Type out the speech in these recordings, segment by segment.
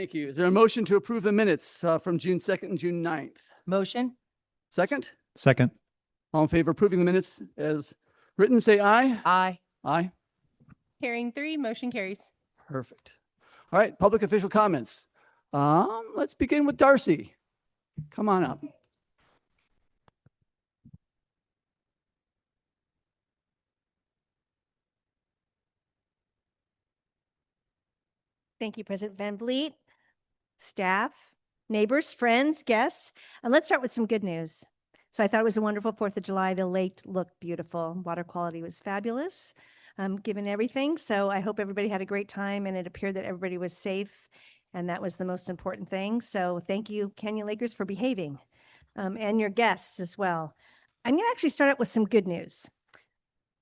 Thank you. Is there a motion to approve the minutes from June 2nd and June 9th? Motion. Second? Second. All in favor of approving the minutes as written, say aye. Aye. Aye. Hearing three, motion carries. Perfect. All right, public official comments. Let's begin with Darcy. Come on up. Thank you, President Van Vliet, staff, neighbors, friends, guests. And let's start with some good news. So I thought it was a wonderful 4th of July. The lake looked beautiful. Water quality was fabulous, given everything. So I hope everybody had a great time, and it appeared that everybody was safe. And that was the most important thing. So thank you, Canyon Lakers, for behaving, and your guests as well. I'm going to actually start out with some good news.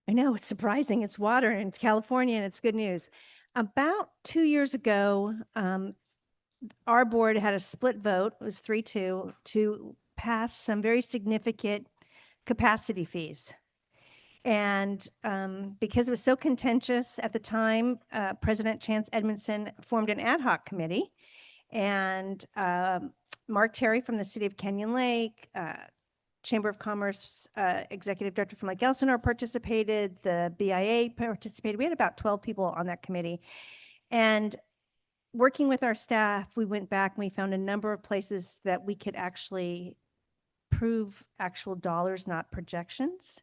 I know it's surprising. It's water and it's California and it's good news. About 2 years ago, our board had a split vote, it was 3-2, to pass some very significant capacity fees. And because it was so contentious at the time, President Chance Edmondson formed an ad hoc committee. And Mark Terry from the city of Canyon Lake, Chamber of Commerce Executive Director from Lake Elsinore participated, the BIA participated. We had about 12 people on that committee. And working with our staff, we went back and we found a number of places that we could actually prove actual dollars, not projections.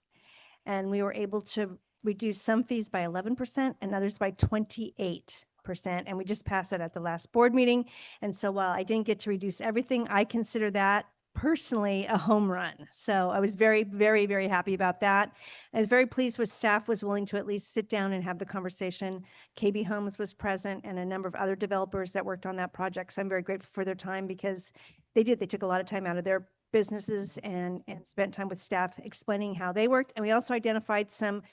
And we were able to reduce some fees by 11% and others by 28%. And we just passed that at the last board meeting. And so while I didn't get to reduce everything, I consider that personally a home run. So I was very, very, very happy about that. I was very pleased with staff was willing to at least sit down and have the conversation. KB Homes was present and a number of other developers that worked on that project. So I'm very grateful for their time because they took a lot of time out of their businesses and spent time with staff explaining how they worked. And we also identified some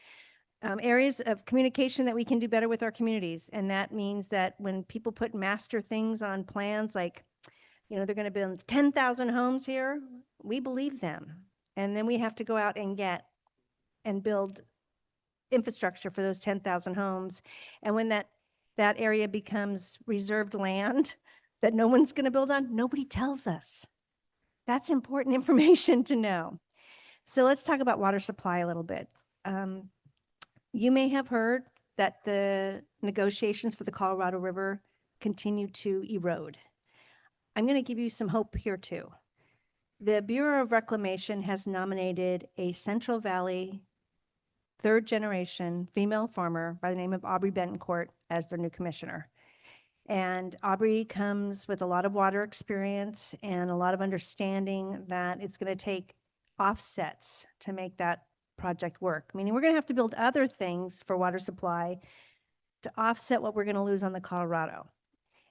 areas of communication that we can do better with our communities. And that means that when people put master things on plans, like, you know, they're going to build 10,000 homes here, we believe them. And then we have to go out and get and build infrastructure for those 10,000 homes. And when that area becomes reserved land that no one's going to build on, nobody tells us. That's important information to know. So let's talk about water supply a little bit. You may have heard that the negotiations for the Colorado River continue to erode. I'm going to give you some hope here too. The Bureau of Reclamation has nominated a Central Valley third-generation female farmer by the name of Aubrey Betancourt as their new commissioner. And Aubrey comes with a lot of water experience and a lot of understanding that it's going to take offsets to make that project work. Meaning we're going to have to build other things for water supply to offset what we're going to lose on the Colorado.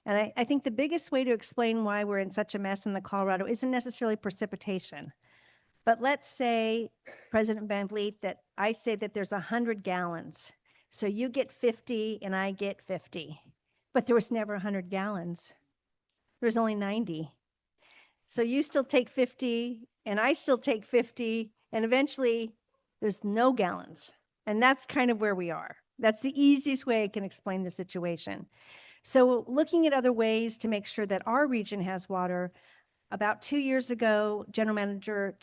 And I think the biggest way to explain why we're in such a mess in the Colorado isn't necessarily precipitation. But let's say, President Van Vliet, that I say that there's 100 gallons. So you get 50 and I get 50. But there was never 100 gallons. There was only 90. So you still take 50 and I still take 50. And eventually there's no gallons. And that's kind of where we are. That's the easiest way I can explain the situation. So looking at other ways to make sure that our region has water, about 2 years ago, General Manager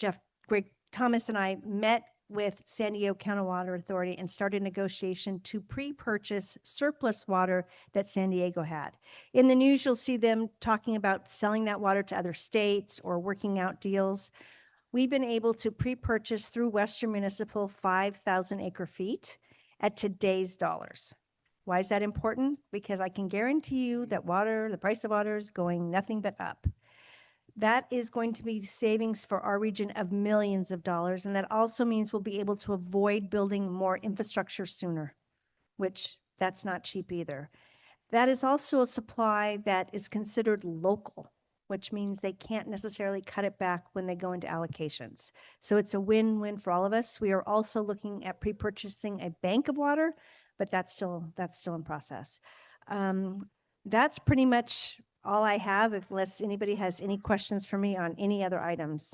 Greg Thomas and I met with San Diego County Water Authority and started negotiation to pre-purchase surplus water that San Diego had. In the news, you'll see them talking about selling that water to other states or working out deals. We've been able to pre-purchase through Western Municipal 5,000 acre feet at today's dollars. Why is that important? Because I can guarantee you that the price of water is going nothing but up. That is going to be savings for our region of millions of dollars. And that also means we'll be able to avoid building more infrastructure sooner, which that's not cheap either. That is also a supply that is considered local, which means they can't necessarily cut it back when they go into allocations. So it's a win-win for all of us. We are also looking at pre-purchasing a bank of water, but that's still in process. That's pretty much all I have, unless anybody has any questions for me on any other items.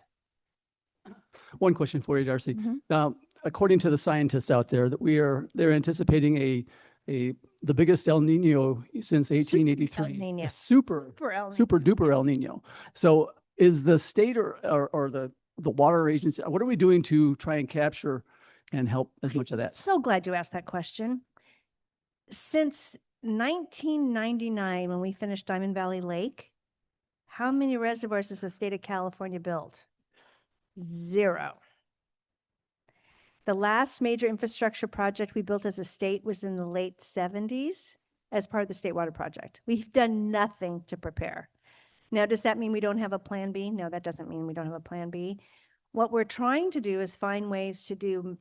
One question for you, Darcy. Mm-hmm. Now, according to the scientists out there, they're anticipating the biggest El Nino since El 1883. Niño. A super For El super Niño. duper El Nino. So is the state or the water agency, what are we doing to try and capture and help as much of that? So glad you asked that question. Since 1999, when we finished Diamond Valley Lake, how many reservoirs has the state of California built? 0. The last major infrastructure project we built as a state was in the late 70s as part of the State Water Project. We've done nothing to prepare. Now, does that mean we don't have a plan B? No, that doesn't mean we don't have a plan B. What we're trying to do is find ways to do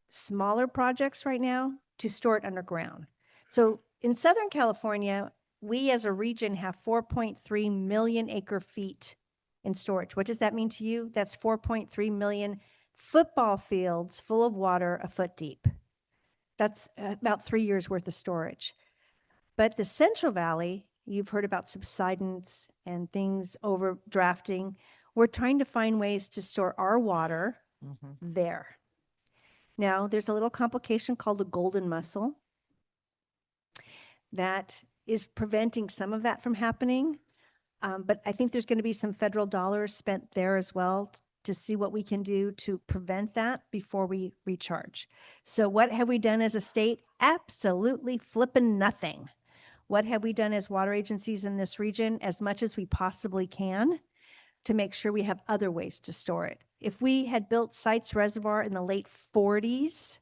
smaller projects right now to store it underground. So in Southern California, we as a region have 4.3 million acre feet in storage. What does that mean to you? That's 4.3 million football fields full of water a foot deep. That's about 3 years worth of storage. But the Central Valley, you've heard about subsidence and things overdrafting. We're trying to find ways to store our water there. Now, there's a little complication called the golden mussel that is preventing some of that from happening. But I think there's going to be some federal dollars spent there as well to see what we can do to prevent that before we recharge. So what have we done as a state? Absolutely flipping nothing. What have we done as water agencies in this region? As much as we possibly can to make sure we have other ways to store it. If we had built Sites Reservoir in the late 40s,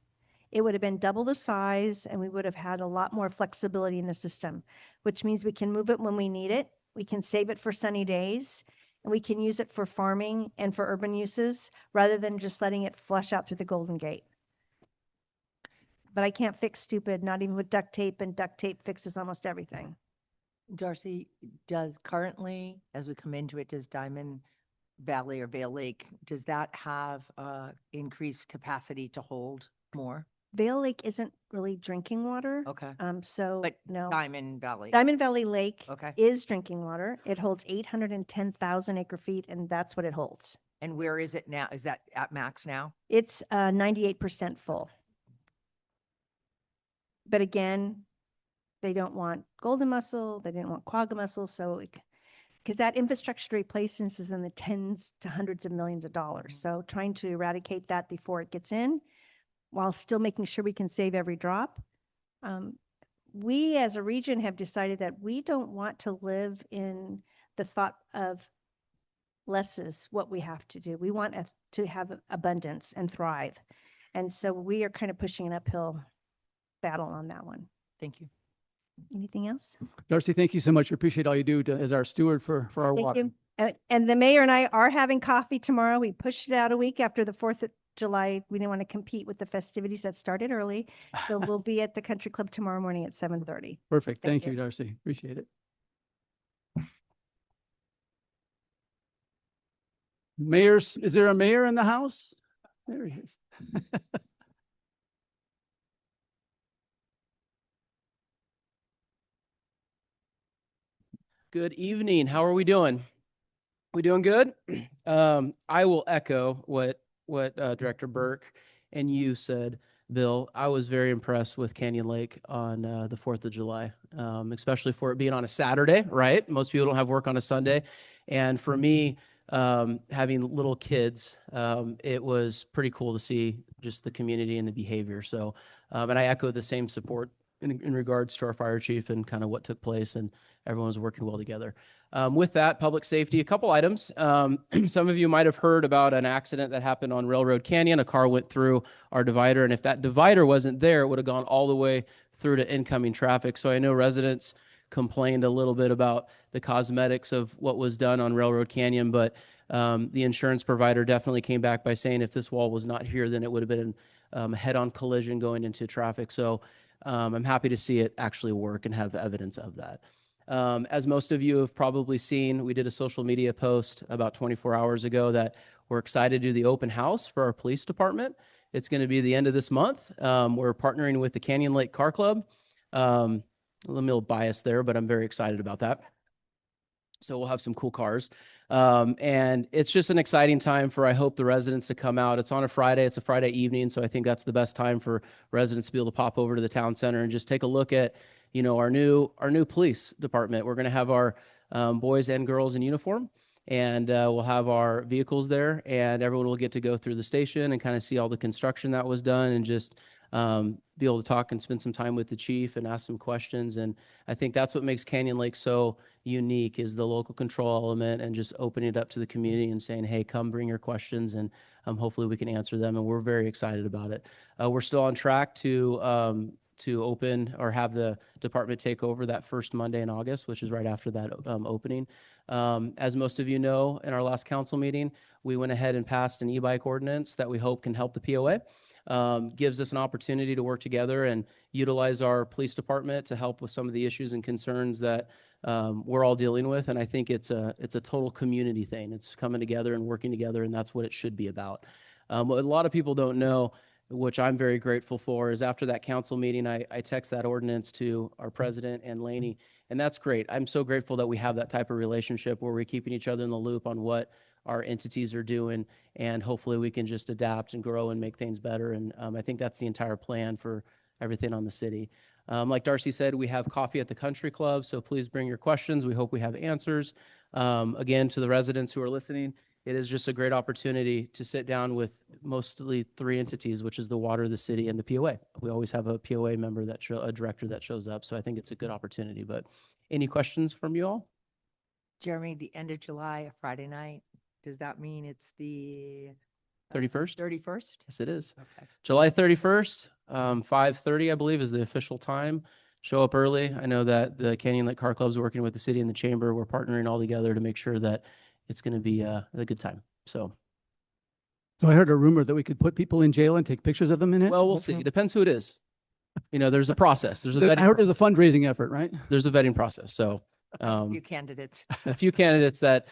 it would have been double the size and we would have had a lot more flexibility in the system, which means we can move it when we need it. We can save it for sunny days and we can use it for farming and for urban uses rather than just letting it flush out through the Golden Gate. But I can't fix stupid, not even with duct tape, and duct tape fixes almost everything. Darcy, does currently, as we come into it, does Diamond Valley or Vale Lake, does that have increased capacity to hold more? Vale Lake isn't really drinking water. Okay. So But no. Diamond Valley. Diamond Valley Lake Okay. is drinking water. It holds 810,000 acre feet, and that's what it holds. And where is it now? Is that at max now? It's 98% full. But again, they don't want golden mussel, they didn't want quagga mussel, so because that infrastructure replacements is in the tens to hundreds of millions of dollars. So trying to eradicate that before it gets in, while still making sure we can save every drop. We as a region have decided that we don't want to live in the thought of less is what we have to do. We want to have abundance and thrive. And so we are kind of pushing an uphill battle on that one. Thank you. Anything else? Darcy, thank you so much. We appreciate all you do as our steward for our Thank water. you. And the mayor and I are having coffee tomorrow. We pushed it out a week after the 4th of July. We didn't want to compete with the festivities that started early. So we'll be at the country club tomorrow morning at 7:30. Perfect. Thank Thank you, you. Darcy. Appreciate it. Mayor's, is there a mayor in the house? There he is. Good evening. How are we doing? We doing good? I will echo what Director Burke and you said, Bill. I was very impressed with Canyon Lake on the 4th of July, especially for it being on a Saturday, right? Most people don't have work on a Sunday. And for me, having little kids, it was pretty cool to see just the community and the behavior. So, and I echo the same support in regards to our fire chief and kind of what took place, and everyone was working well together. With that, public safety, a couple items. Some of you might have heard about an accident that happened on Railroad Canyon. A car went through our divider, and if that divider wasn't there, it would have gone all the way through to incoming traffic. So I know residents complained a little bit about the cosmetics of what was done on Railroad Canyon, but the insurance provider definitely came back by saying if this wall was not here, then it would have been a head-on collision going into traffic. So I'm happy to see it actually work and have evidence of that. As most of you have probably seen, we did a social media post about 24 hours ago that we're excited to do the open house for our police department. It's going to be the end of this month. We're partnering with the Canyon Lake Car Club. A little biased there, but I'm very excited about that. So we'll have some cool cars. And it's just an exciting time for, I hope, the residents to come out. It's on a Friday. It's a Friday evening. So I think that's the best time for residents to be able to pop over to the town center and just take a look at, our new police department. We're going to have our boys and girls in uniform, and we'll have our vehicles there, and everyone will get to go through the station and kind of see all the construction that was done, and just be able to talk and spend some time with the chief and ask some questions. And I think that's what makes Canyon Lake so unique, is the local control element and just opening it up to the community and saying, hey, come bring your questions, and hopefully we can answer them. And we're very excited about it. We're still on track to open or have the department take over that first Monday in August, which is right after that opening. As most of you know, in our last council meeting, we went ahead and passed an e-bike ordinance that we hope can help the POA. Gives us an opportunity to work together and utilize our police department to help with some of the issues and concerns that we're all dealing with. And I think it's a total community thing. It's coming together and working together, and that's what it should be about. What a lot of people don't know, which I'm very grateful for, is after that council meeting, I text that ordinance to our president and Laney, and that's great. I'm so grateful that we have that type of relationship where we're keeping each other in the loop on what our entities are doing, and hopefully we can just adapt and grow and make things better. And I think that's the entire plan for everything on the city. Like Darcy said, we have coffee at the country club, so please bring your questions. We hope we have answers. Again, to the residents who are listening, it is just a great opportunity to sit down with mostly three entities, which is the water, the city, and the POA. We always have a POA member, a director that shows up, so I think it's a good opportunity. But any questions from you all? Jeremy, the end of July, a Friday night, does that mean it's the 31st? 31st? Yes, it is. Okay. July 31st, 5:30, I believe, is the official time. Show up early. I know that the Canyon Lake Car Club is working with the city and the chamber. We're partnering all together to make sure that it's going to be a good time. So So I heard a rumor that we could put people in jail and take pictures of them in it. well, we'll Is that see. true? It depends who it is. There's a process. There's a vetting I heard there's a process. fundraising effort, right? There's a vetting process. So Few candidates. a few candidates that,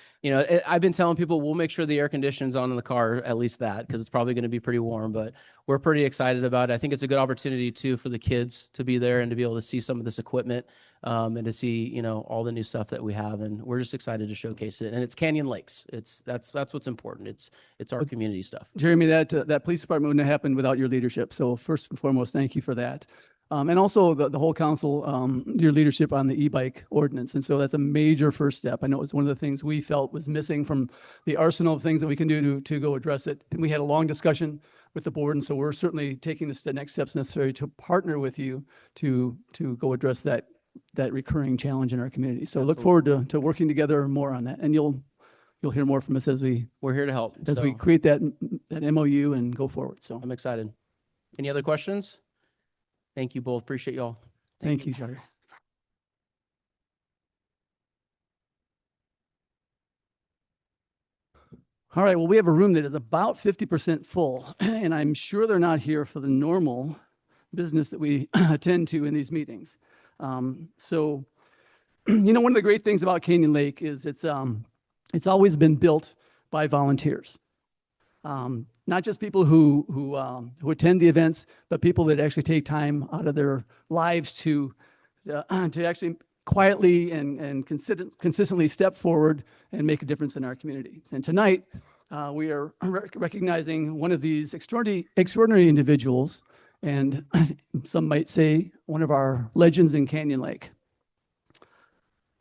I've been telling people we'll make sure the air conditioning's on in the car, at least that, because it's probably going to be pretty warm, but we're pretty excited about it. I think it's a good opportunity too for the kids to be there and to be able to see some of this equipment, and to see, all the new stuff that we have. And we're just excited to showcase it. And it's Canyon Lakes. That's what's important. It's our community stuff. Jeremy, that police department wouldn't have happened without your leadership. So first and foremost, thank you for that. And also the whole council, your leadership on the e-bike ordinance. And so that's a major first step. I know it was one of the things we felt was missing from the arsenal of things that we can do to go address it. And we had a long discussion with the board. And so we're certainly taking the next steps necessary to partner with you to go address that recurring challenge in our community. So look forward to working together more on that. And you'll hear more from us We're here to help. as we create that MOU and go forward. So I'm excited. Any other questions? Thank you both. Appreciate y'all. thank you, Shari. All right, well, we have a room that is about 50% full, and I'm sure they're not here for the normal business that we attend to in these meetings. So, one of the great things about Canyon Lake is it's always been built by volunteers. Not just people who attend the events, but people that actually take time out of their lives to actually quietly and consistently step forward and make a difference in our community. And tonight, we are recognizing one of these extraordinary individuals, and some might say one of our legends in Canyon Lake.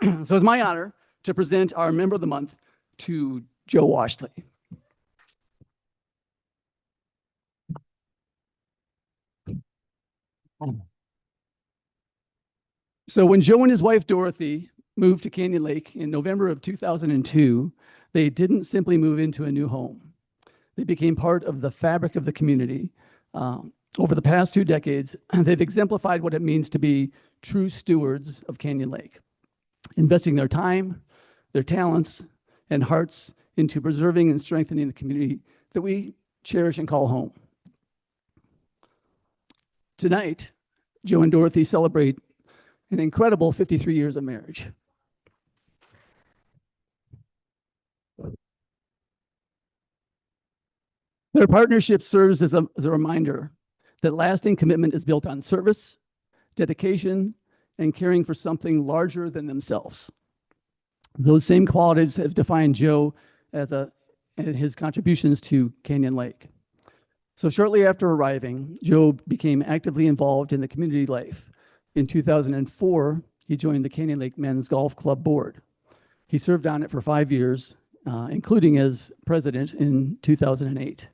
So it's my honor to present our Member of the Month to Joe Washley. So when Joe and his wife Dorothy moved to Canyon Lake in November of 2002, they didn't simply move into a new home. They became part of the fabric of the community. Over the past 2 decades, they've exemplified what it means to be true stewards of Canyon Lake, investing their time, their talents, and hearts into preserving and strengthening the community that we cherish and call home. Tonight, Joe and Dorothy celebrate an incredible 53 years of marriage. Their partnership serves as a reminder that lasting commitment is built on service, dedication, and caring for something larger than themselves. Those same qualities have defined Joe and his contributions to Canyon Lake. So shortly after arriving, Joe became actively involved in the community life. In 2004, he joined the Canyon Lake Men's Golf Club Board. He served on it for 5 years, including as president in 2008.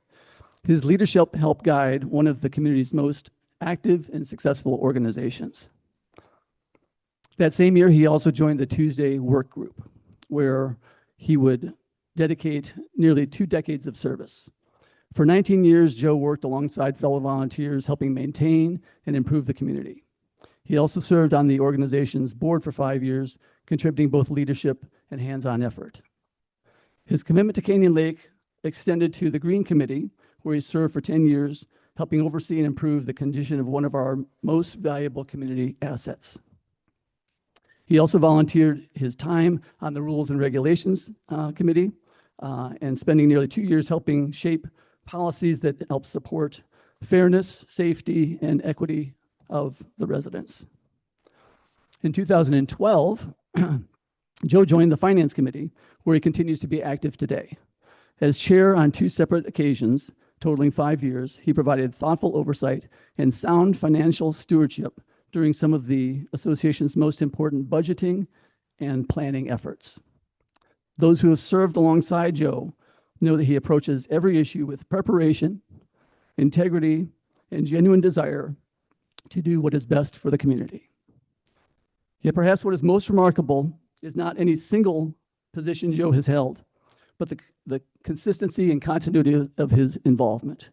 His leadership helped guide one of the community's most active and successful organizations. That same year, he also joined the Tuesday Work Group, where he would dedicate nearly 2 decades of service. For 19 years, Joe worked alongside fellow volunteers, helping maintain and improve the community. He also served on the organization's board for 5 years, contributing both leadership and hands-on effort. His commitment to Canyon Lake extended to the Green Committee, where he served for 10 years, helping oversee and improve the condition of one of our most valuable community assets. He also volunteered his time on the Rules and Regulations Committee, and spending nearly 2 years helping shape policies that help support fairness, safety, and equity of the residents. In 2012, Joe joined the Finance Committee, where he continues to be active today. As chair on 2 separate occasions, totaling 5 years, he provided thoughtful oversight and sound financial stewardship during some of the association's most important budgeting and planning efforts. Those who have served alongside Joe know that he approaches every issue with preparation, integrity, and genuine desire to do what is best for the community. Yet perhaps what is most remarkable is not any single position Joe has held, but the consistency and continuity of his involvement.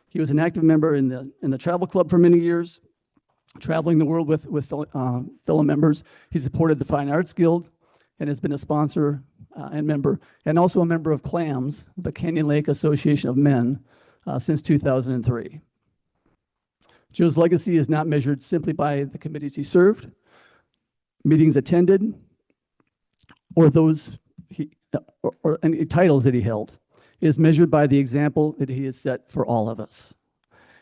He was an active member in the travel club for many years, traveling the world with fellow members. He supported the Fine Arts Guild and has been a sponsor and member, and also a member of CLAMS, the Canyon Lake Association of Men, since 2003. Joe's legacy is not measured simply by the committees he served, meetings attended, or any titles that he held. It is measured by the example that he has set for all of us.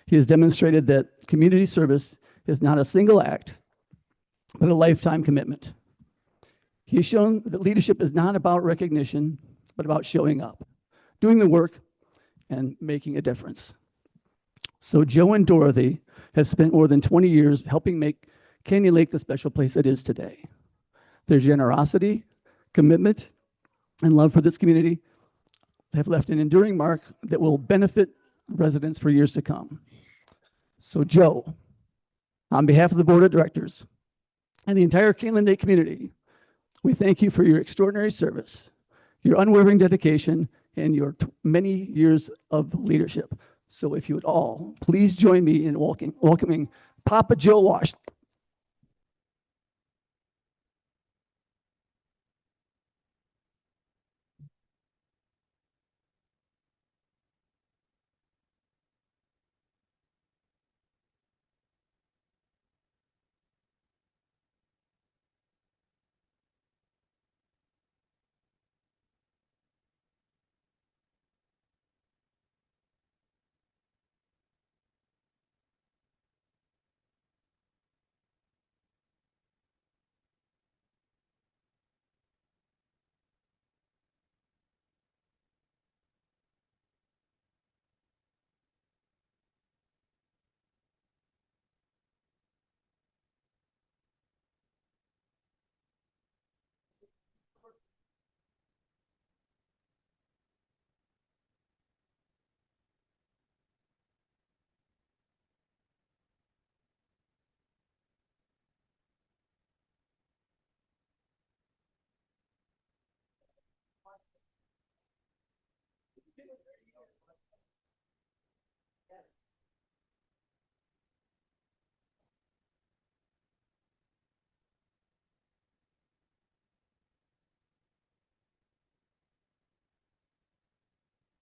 He has demonstrated that community service is not a single act, but a lifetime commitment. He has shown that leadership is not about recognition, but about showing up, doing the work, and making a difference. So Joe and Dorothy have spent more than 20 years helping make Canyon Lake the special place it is today. Their generosity, commitment, and love for this community have left an enduring mark that will benefit residents for years to come. So Joe, on behalf of the board of directors and the entire Canyon Lake community, we thank you for your extraordinary service, your unwavering dedication, and your many years of leadership. So if you would all please join me in welcoming Papa Joe Wash.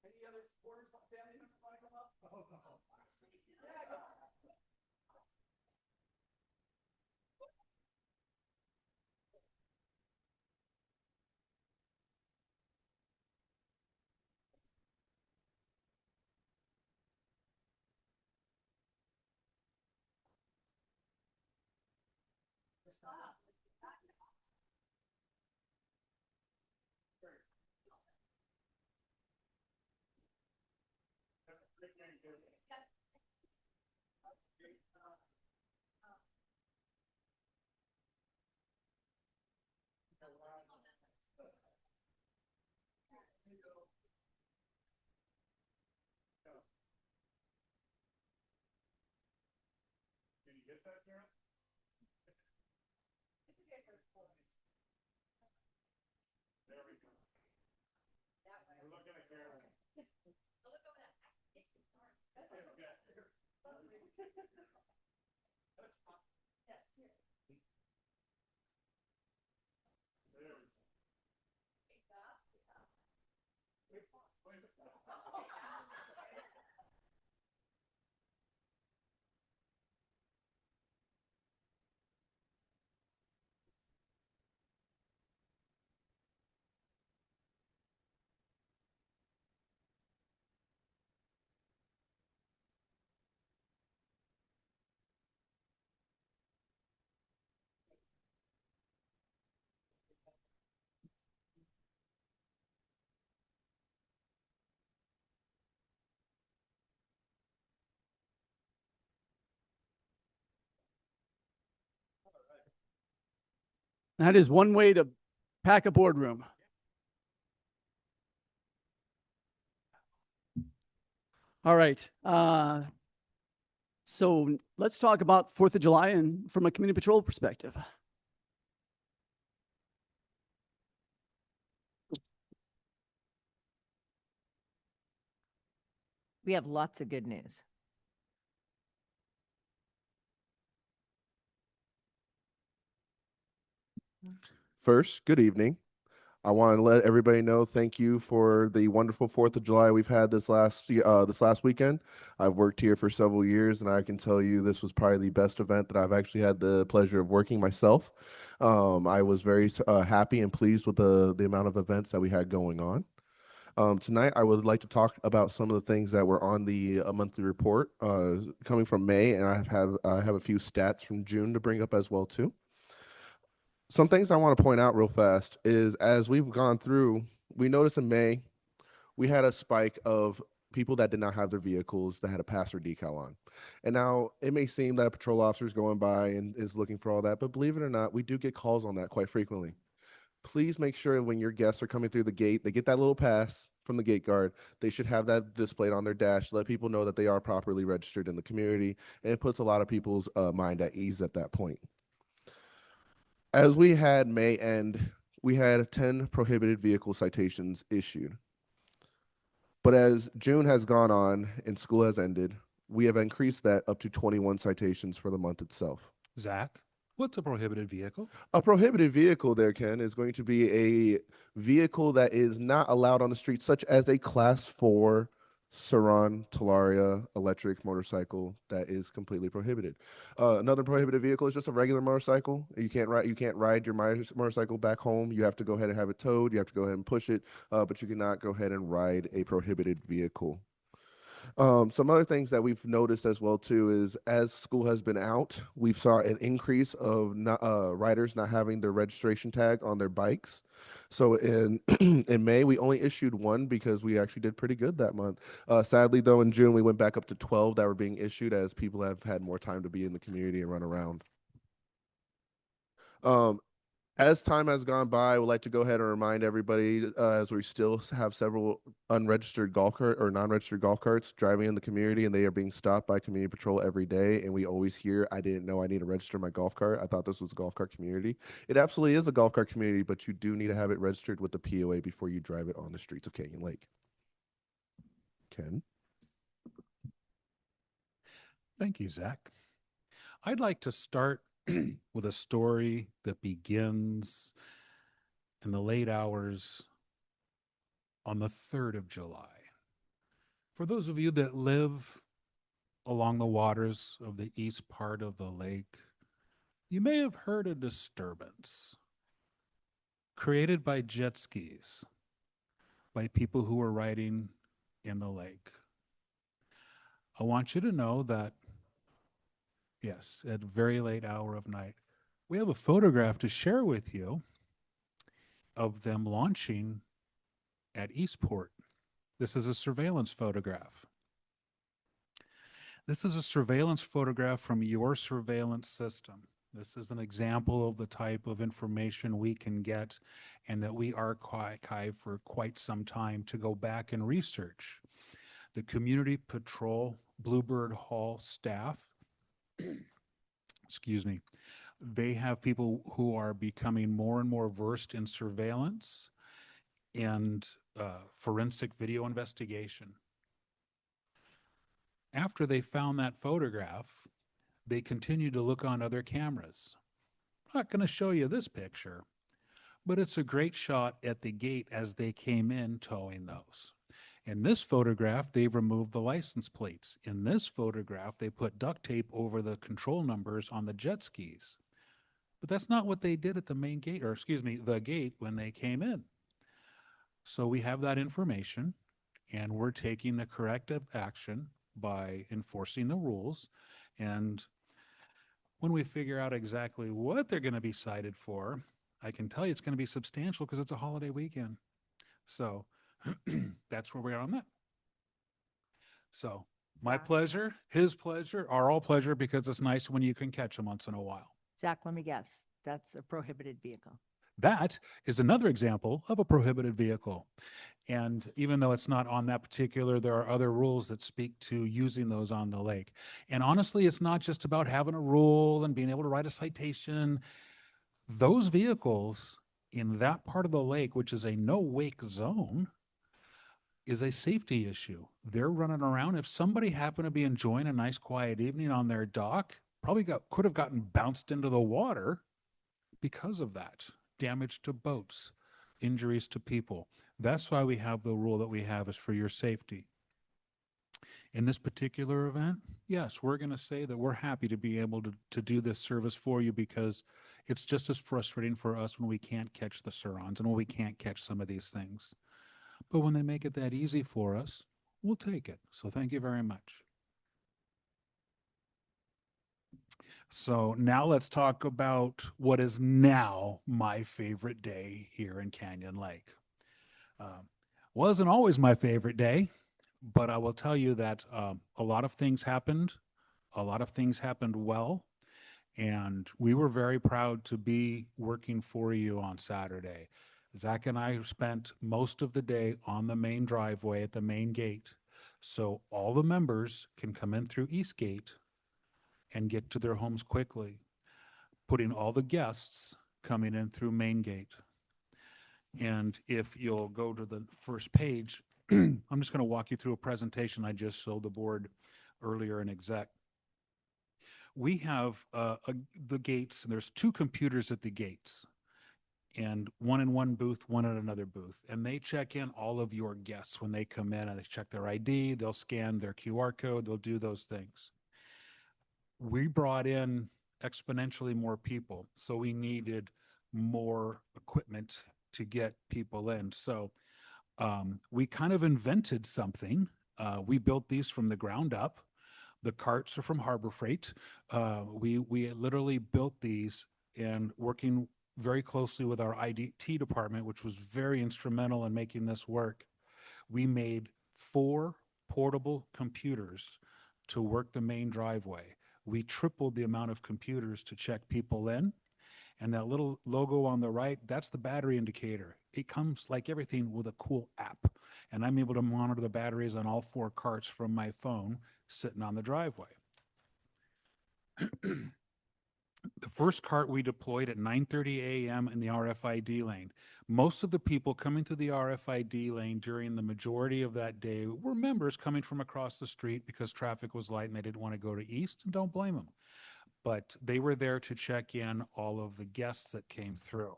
Any other supporters, family members want to come up? That is one way to pack a boardroom. All right. So let's talk about 4th of July and from a community patrol perspective. We have lots of good news. First, good evening. I want to let everybody know thank you for the wonderful 4th of July we've had this last weekend. I've worked here for several years, and I can tell you this was probably the best event that I've actually had the pleasure of working myself. I was very happy and pleased with the amount of events that we had going on. Tonight, I would like to talk about some of the things that were on the monthly report coming from May, and I have a few stats from June to bring up as well too. Some things I want to point out real fast is as we've gone through, we noticed in May, we had a spike of people that did not have their vehicles that had a passer decal on. And now it may seem that a patrol officer is going by and is looking for all that, but believe it or not, we do get calls on that quite frequently. Please make sure when your guests are coming through the gate, they get that little pass from the gate guard. They should have that displayed on their dash to let people know that they are properly registered in the community. And it puts a lot of people's mind at ease at that point. As we had May end, we had 10 prohibited vehicle citations issued. But as June has gone on and school has ended, we have increased that up to 21 citations for the month itself. Zach, what's a prohibited vehicle? A prohibited vehicle there, Ken, is going to be a vehicle that is not allowed on the street, such as a Class 4 Saran Talaria electric motorcycle that is completely prohibited. Another prohibited vehicle is just a regular motorcycle. You can't ride your motorcycle back home. You have to go ahead and have it towed. You have to go ahead and push it, but you cannot go ahead and ride a prohibited vehicle. Some other things that we've noticed as well too is as school has been out, we've saw an increase of riders not having their registration tag on their bikes. So in in May, we only issued one because we actually did pretty good that month. Sadly, though, in June, we went back up to 12 that were being issued as people have had more time to be in the community and run around. As time has gone by, I would like to go ahead and remind everybody, as we still have several unregistered golf cart or non-registered golf carts driving in the community, and they are being stopped by community patrol every day. And we always hear, "I didn't know I need to register my golf cart. I thought this was a golf cart community." It absolutely is a golf cart community, but you do need to have it registered with the POA before you drive it on the streets of Canyon Lake. Ken? Thank you, Zach. I'd like to start with a story that begins in the late hours on the 3rd of July. For those of you that live along the waters of the east part of the lake, you may have heard a disturbance created by jet skis by people who were riding in the lake. I want you to know that, yes, at a very late hour of night, we have a photograph to share with you of them launching at Eastport. This is a surveillance photograph. This is a surveillance photograph from your surveillance system. This is an example of the type of information we can get and that we archive for quite some time to go back and research. The Community Patrol Bluebird Hall staff, excuse me, they have people who are becoming more and more versed in surveillance and forensic video investigation. After they found that photograph, they continued to look on other cameras. I'm not going to show you this picture, but it's a great shot at the gate as they came in towing those. In this photograph, they've removed the license plates. In this photograph, they put duct tape over the control numbers on the jet skis. But that's not what they did at the main gate, or excuse me, the gate when they came in. So we have that information, and we're taking the corrective action by enforcing the rules. And when we figure out exactly what they're going to be cited for, I can tell you it's going to be substantial because it's a holiday weekend. So that's where we are on that. So my Zach. pleasure, his pleasure, our all pleasure, because it's nice when you can catch them once in a while. Zach, let me guess. That's a prohibited vehicle. That is another example of a prohibited vehicle. And even though it's not on that particular, there are other rules that speak to using those on the lake. And honestly, it's not just about having a rule and being able to write a citation. Those vehicles in that part of the lake, which is a no wake zone, is a safety issue. They're running around. If somebody happened to be enjoying a nice quiet evening on their dock, could have gotten bounced into the water because of that. Damage to boats, injuries to people. That's why we have the rule that we have, is for your safety. In this particular event, yes, we're going to say that we're happy to be able to do this service for you, because it's just as frustrating for us when we can't catch the Surons and when we can't catch some of these things. But when they make it that easy for us, we'll take it. So thank you very much. So now let's talk about what is now my favorite day here in Canyon Lake. Wasn't always my favorite day, but I will tell you that a lot of things happened. A lot of things happened well. And we were very proud to be working for you on Saturday. Zach and I spent most of the day on the main driveway at the main gate, so all the members can come in through East Gate and get to their homes quickly, putting all the guests coming in through main gate. And if you'll go to the first page, I'm just going to walk you through a presentation I just showed the board earlier in exec. We have the gates, and there's 2 computers at the gates, and one in one booth, one at another booth. And they check in all of your guests when they come in, and they check their ID, they'll scan their QR code, they'll do those things. We brought in exponentially more people, so we needed more equipment to get people in. So we kind of invented something. We built these from the ground up. The carts are from Harbor Freight. We literally built these, and working very closely with our IT department, which was very instrumental in making this work. We made 4 portable computers to work the main driveway. We tripled the amount of computers to check people in. And that little logo on the right, that's the battery indicator. It comes, like everything, with a cool app. And I'm able to monitor the batteries on all 4 carts from my phone sitting on the driveway. The first cart we deployed at 9:30 a.m. in the RFID lane. Most of the people coming through the RFID lane during the majority of that day were members coming from across the street because traffic was light and they didn't want to go to East, and don't blame them. But they were there to check in all of the guests that came through.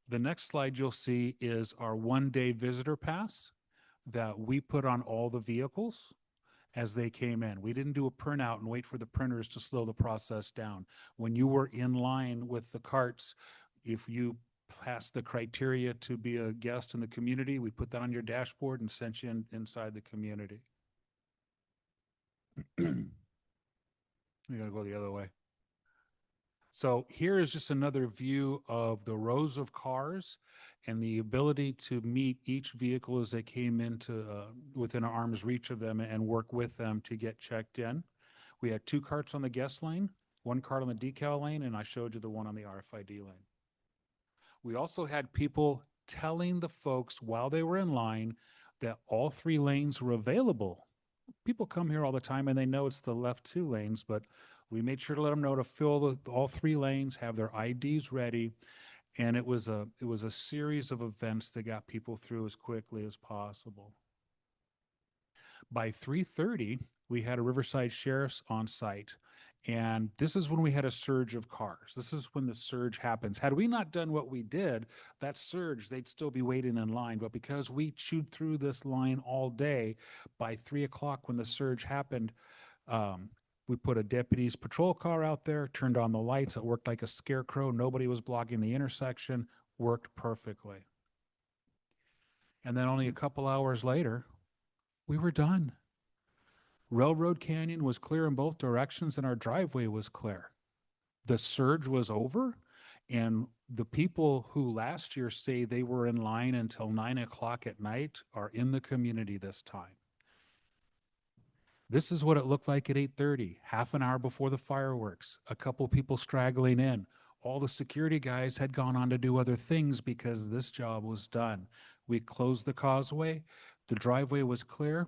The next slide you'll see is our 1-day visitor pass that we put on all the vehicles as they came in. We didn't do a printout and wait for the printers to slow the process down. When you were in line with the carts, if you passed the criteria to be a guest in the community, we put that on your dashboard and sent you inside the community. We gotta go the other way. So here is just another view of the rows of cars and the ability to meet each vehicle as they came into within arm's reach of them and work with them to get checked in. We had 2 carts on the guest lane, 1 cart on the decal lane, and I showed you the one on the RFID lane. We also had people telling the folks while they were in line that all 3 lanes were available. People come here all the time and they know it's the left 2 lanes, but we made sure to let them know to fill all 3 lanes, have their IDs ready, and it was a series of events that got people through as quickly as possible. By 3:30, we had a Riverside Sheriff's on site, and this is when we had a surge of cars. This is when the surge happens. Had we not done what we did, that surge, they'd still be waiting in line. But because we chewed through this line all day, by 3 o'clock when the surge happened, we put a deputy's patrol car out there, turned on the lights. It worked like a scarecrow. Nobody was blocking the intersection. Worked perfectly. And then only a couple hours later, we were done. Railroad Canyon was clear in both directions and our driveway was clear. The surge was over, and the people who last year say they were in line until 9 o'clock at night are in the community this time. This is what it looked like at 8:30, half an hour before the fireworks, a couple people straggling in. All the security guys had gone on to do other things because this job was done. We closed the causeway. The driveway was clear.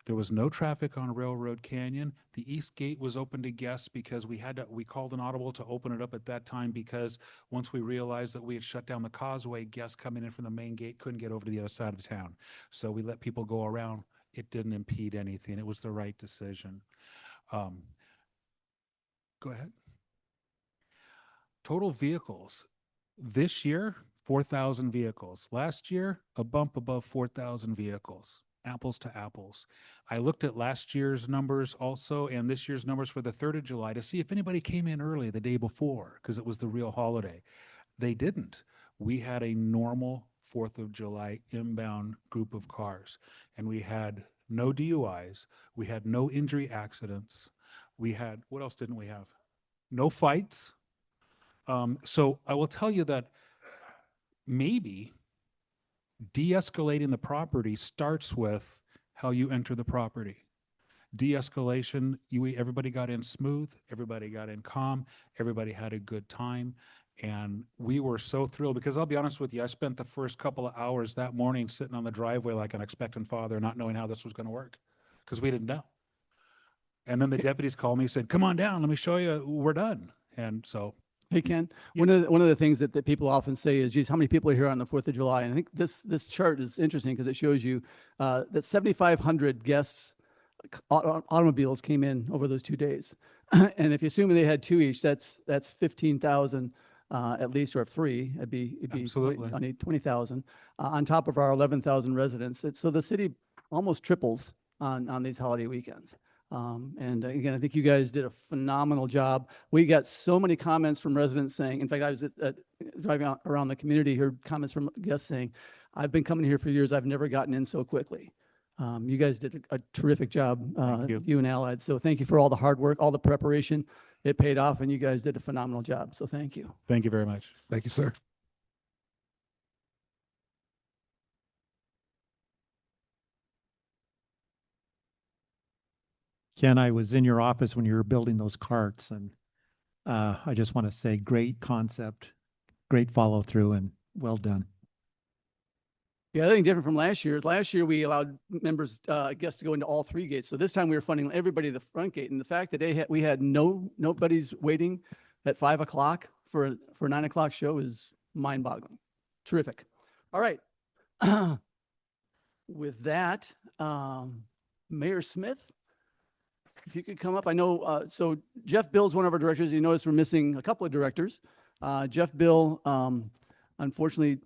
There was no traffic on Railroad Canyon. The east gate was open to guests because we called an audible to open it up at that time because once we realized that we had shut down the causeway, guests coming in from the main gate couldn't get over to the other side of the town. So we let people go around. It didn't impede anything. It was the right decision. Go ahead. Total vehicles. This year, 4,000 vehicles. Last year, a bump above 4,000 vehicles. Apples to apples. I looked at last year's numbers also and this year's numbers for the 3rd of July to see if anybody came in early the day before because it was the real holiday. They didn't. We had a normal 4th of July inbound group of cars, and we had no DUIs. We had no injury accidents. We had, what else didn't we have? No fights. So I will tell you that maybe de-escalating the property starts with how you enter the property. De-escalation, everybody got in smooth, everybody got in calm, everybody had a good time. And we were so thrilled because I'll be honest with you, I spent the first couple of hours that morning sitting on the driveway like an expectant father, not knowing how this was going to work because we didn't know. And then the deputies called me and said, come on down, let me show you, we're done. And so. Hey, Ken, Yes. one of the things that people often say is, geez, how many people are here on the 4th of July? And I think this chart is interesting because it shows you that 7,500 guests, automobiles came in over those 2 days. And if you assume they had 2 each, that's 15,000 at least, or 3, it'd be Absolutely. I need 20,000 on top of our 11,000 residents. So the city almost triples on these holiday weekends. And again, I think you guys did a phenomenal job. We got so many comments from residents saying, in fact, I was driving around the community, heard comments from guests saying, I've been coming here for years, I've never gotten in so quickly. You guys did a terrific job, you and Allied. So thank you for all the hard work, all the preparation. It paid off, and you guys did a phenomenal job. So thank you. Thank you very much. Thank you, sir. Ken, I was in your office when you were building those carts, and I just want to say great concept, great follow through, and well done. Yeah, I think different from last year. Last year, we allowed guests to go into all 3 gates. So this time we were funding everybody at the front gate. And the fact that we had nobody's waiting at 5 o'clock for a 9 o'clock show is mind boggling. Terrific. All right. With that, Mayor Smith, if you could come up. I know, so Jeff Bill's one of our directors. You notice we're missing a couple of directors. Jeff Bill, unfortunately,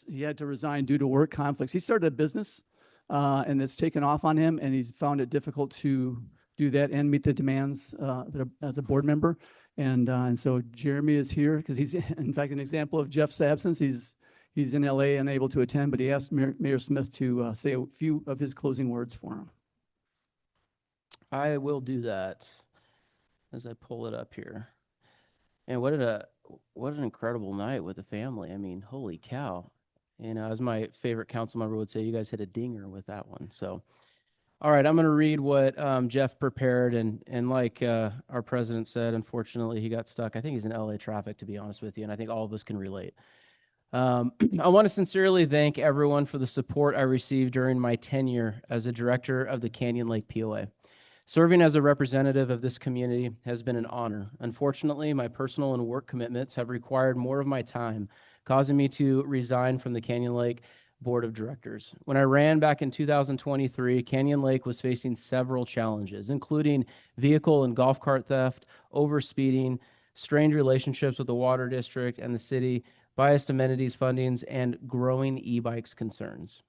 he had to resign due to work conflicts. He started a business, and it's taken off on him, and he's found it difficult to do that and meet the demands as a board member. And so Jeremy is here because he's, in fact, an example of Jeff's absence. He's in LA, unable to attend, but he asked Mayor Smith to say a few of his closing words for him. I will do that as I pull it up here. And what an incredible night with the family. I mean, holy cow. You know, as my favorite council member would say, you guys hit a dinger with that one. So, all right, I'm going to read what Jeff prepared, and like our president said, unfortunately, he got stuck. I think he's in LA traffic, to be honest with you, and I think all of us can relate. I want to sincerely thank everyone for the support I received during my tenure as a director of the Canyon Lake POA. Serving as a representative of this community has been an honor. Unfortunately, my personal and work commitments have required more of my time, causing me to resign from the Canyon Lake Board of Directors. When I ran back in 2023, Canyon Lake was facing several challenges, including vehicle and golf cart theft, overspeeding, strained relationships with the water district and the city, biased amenities fundings, and growing e-bikes concerns.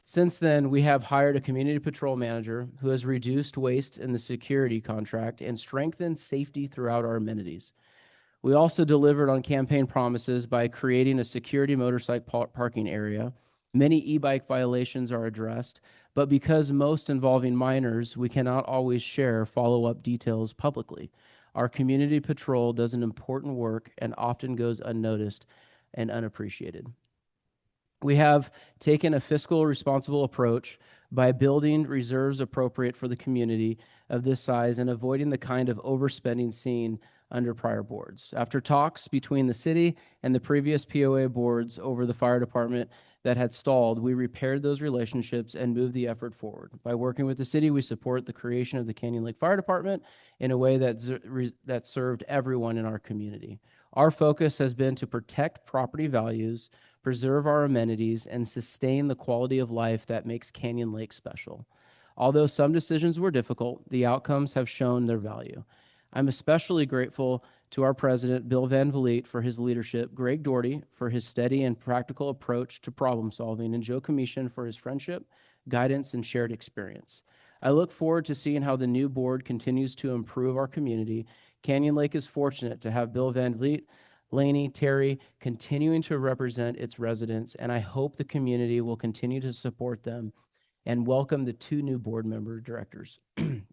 Since then, we have hired a community patrol manager who has reduced waste in the security contract and strengthened safety throughout our amenities. We also delivered on campaign promises by creating a security motorcycle parking area. Many e-bike violations are addressed, but because most involving minors, we cannot always share follow-up details publicly. Our community patrol does an important work and often goes unnoticed and unappreciated. We have taken a fiscal responsible approach by building reserves appropriate for the community of this size and avoiding the kind of overspending seen under prior boards. After talks between the city and the previous POA boards over the fire department that had stalled, we repaired those relationships and moved the effort forward. By working with the city, we support the creation of the Canyon Lake Fire Department in a way that served everyone in our community. Our focus has been to protect property values, preserve our amenities, and sustain the quality of life that makes Canyon Lake special. Although some decisions were difficult, the outcomes have shown their value. I'm especially grateful to our president, Bill Van Vliet, for his leadership, Greg Doherty for his steady and practical approach to problem solving, and Joe Commission for his friendship, guidance, and shared experience. I look forward to seeing how the new board continues to improve our community. Canyon Lake is fortunate to have Bill Van Vliet, Laney, Terry continuing to represent its residents, and I hope the community will continue to support them and welcome the 2 new board member directors.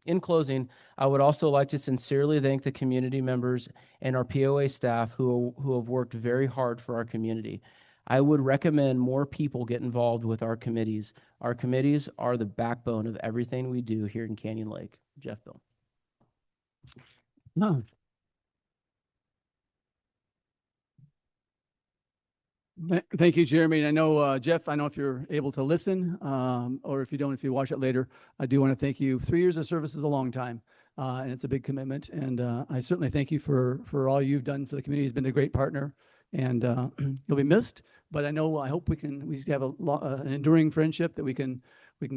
In closing, I would also like to sincerely thank the community members and our POA staff who have worked very hard for our community. I would recommend more people get involved with our committees. Our committees are the backbone of everything we do here in Canyon Lake. Jeff, Bill. No. Thank you, Jeremy. And I know, Jeff, I know if you're able to listen, or if you don't, if you watch it later, I do want to thank you. 3 years of service is a long time, and it's a big commitment. And I certainly thank you for all you've done for the community. He's been a great partner, and you'll be missed. But I hope we have an enduring friendship that we can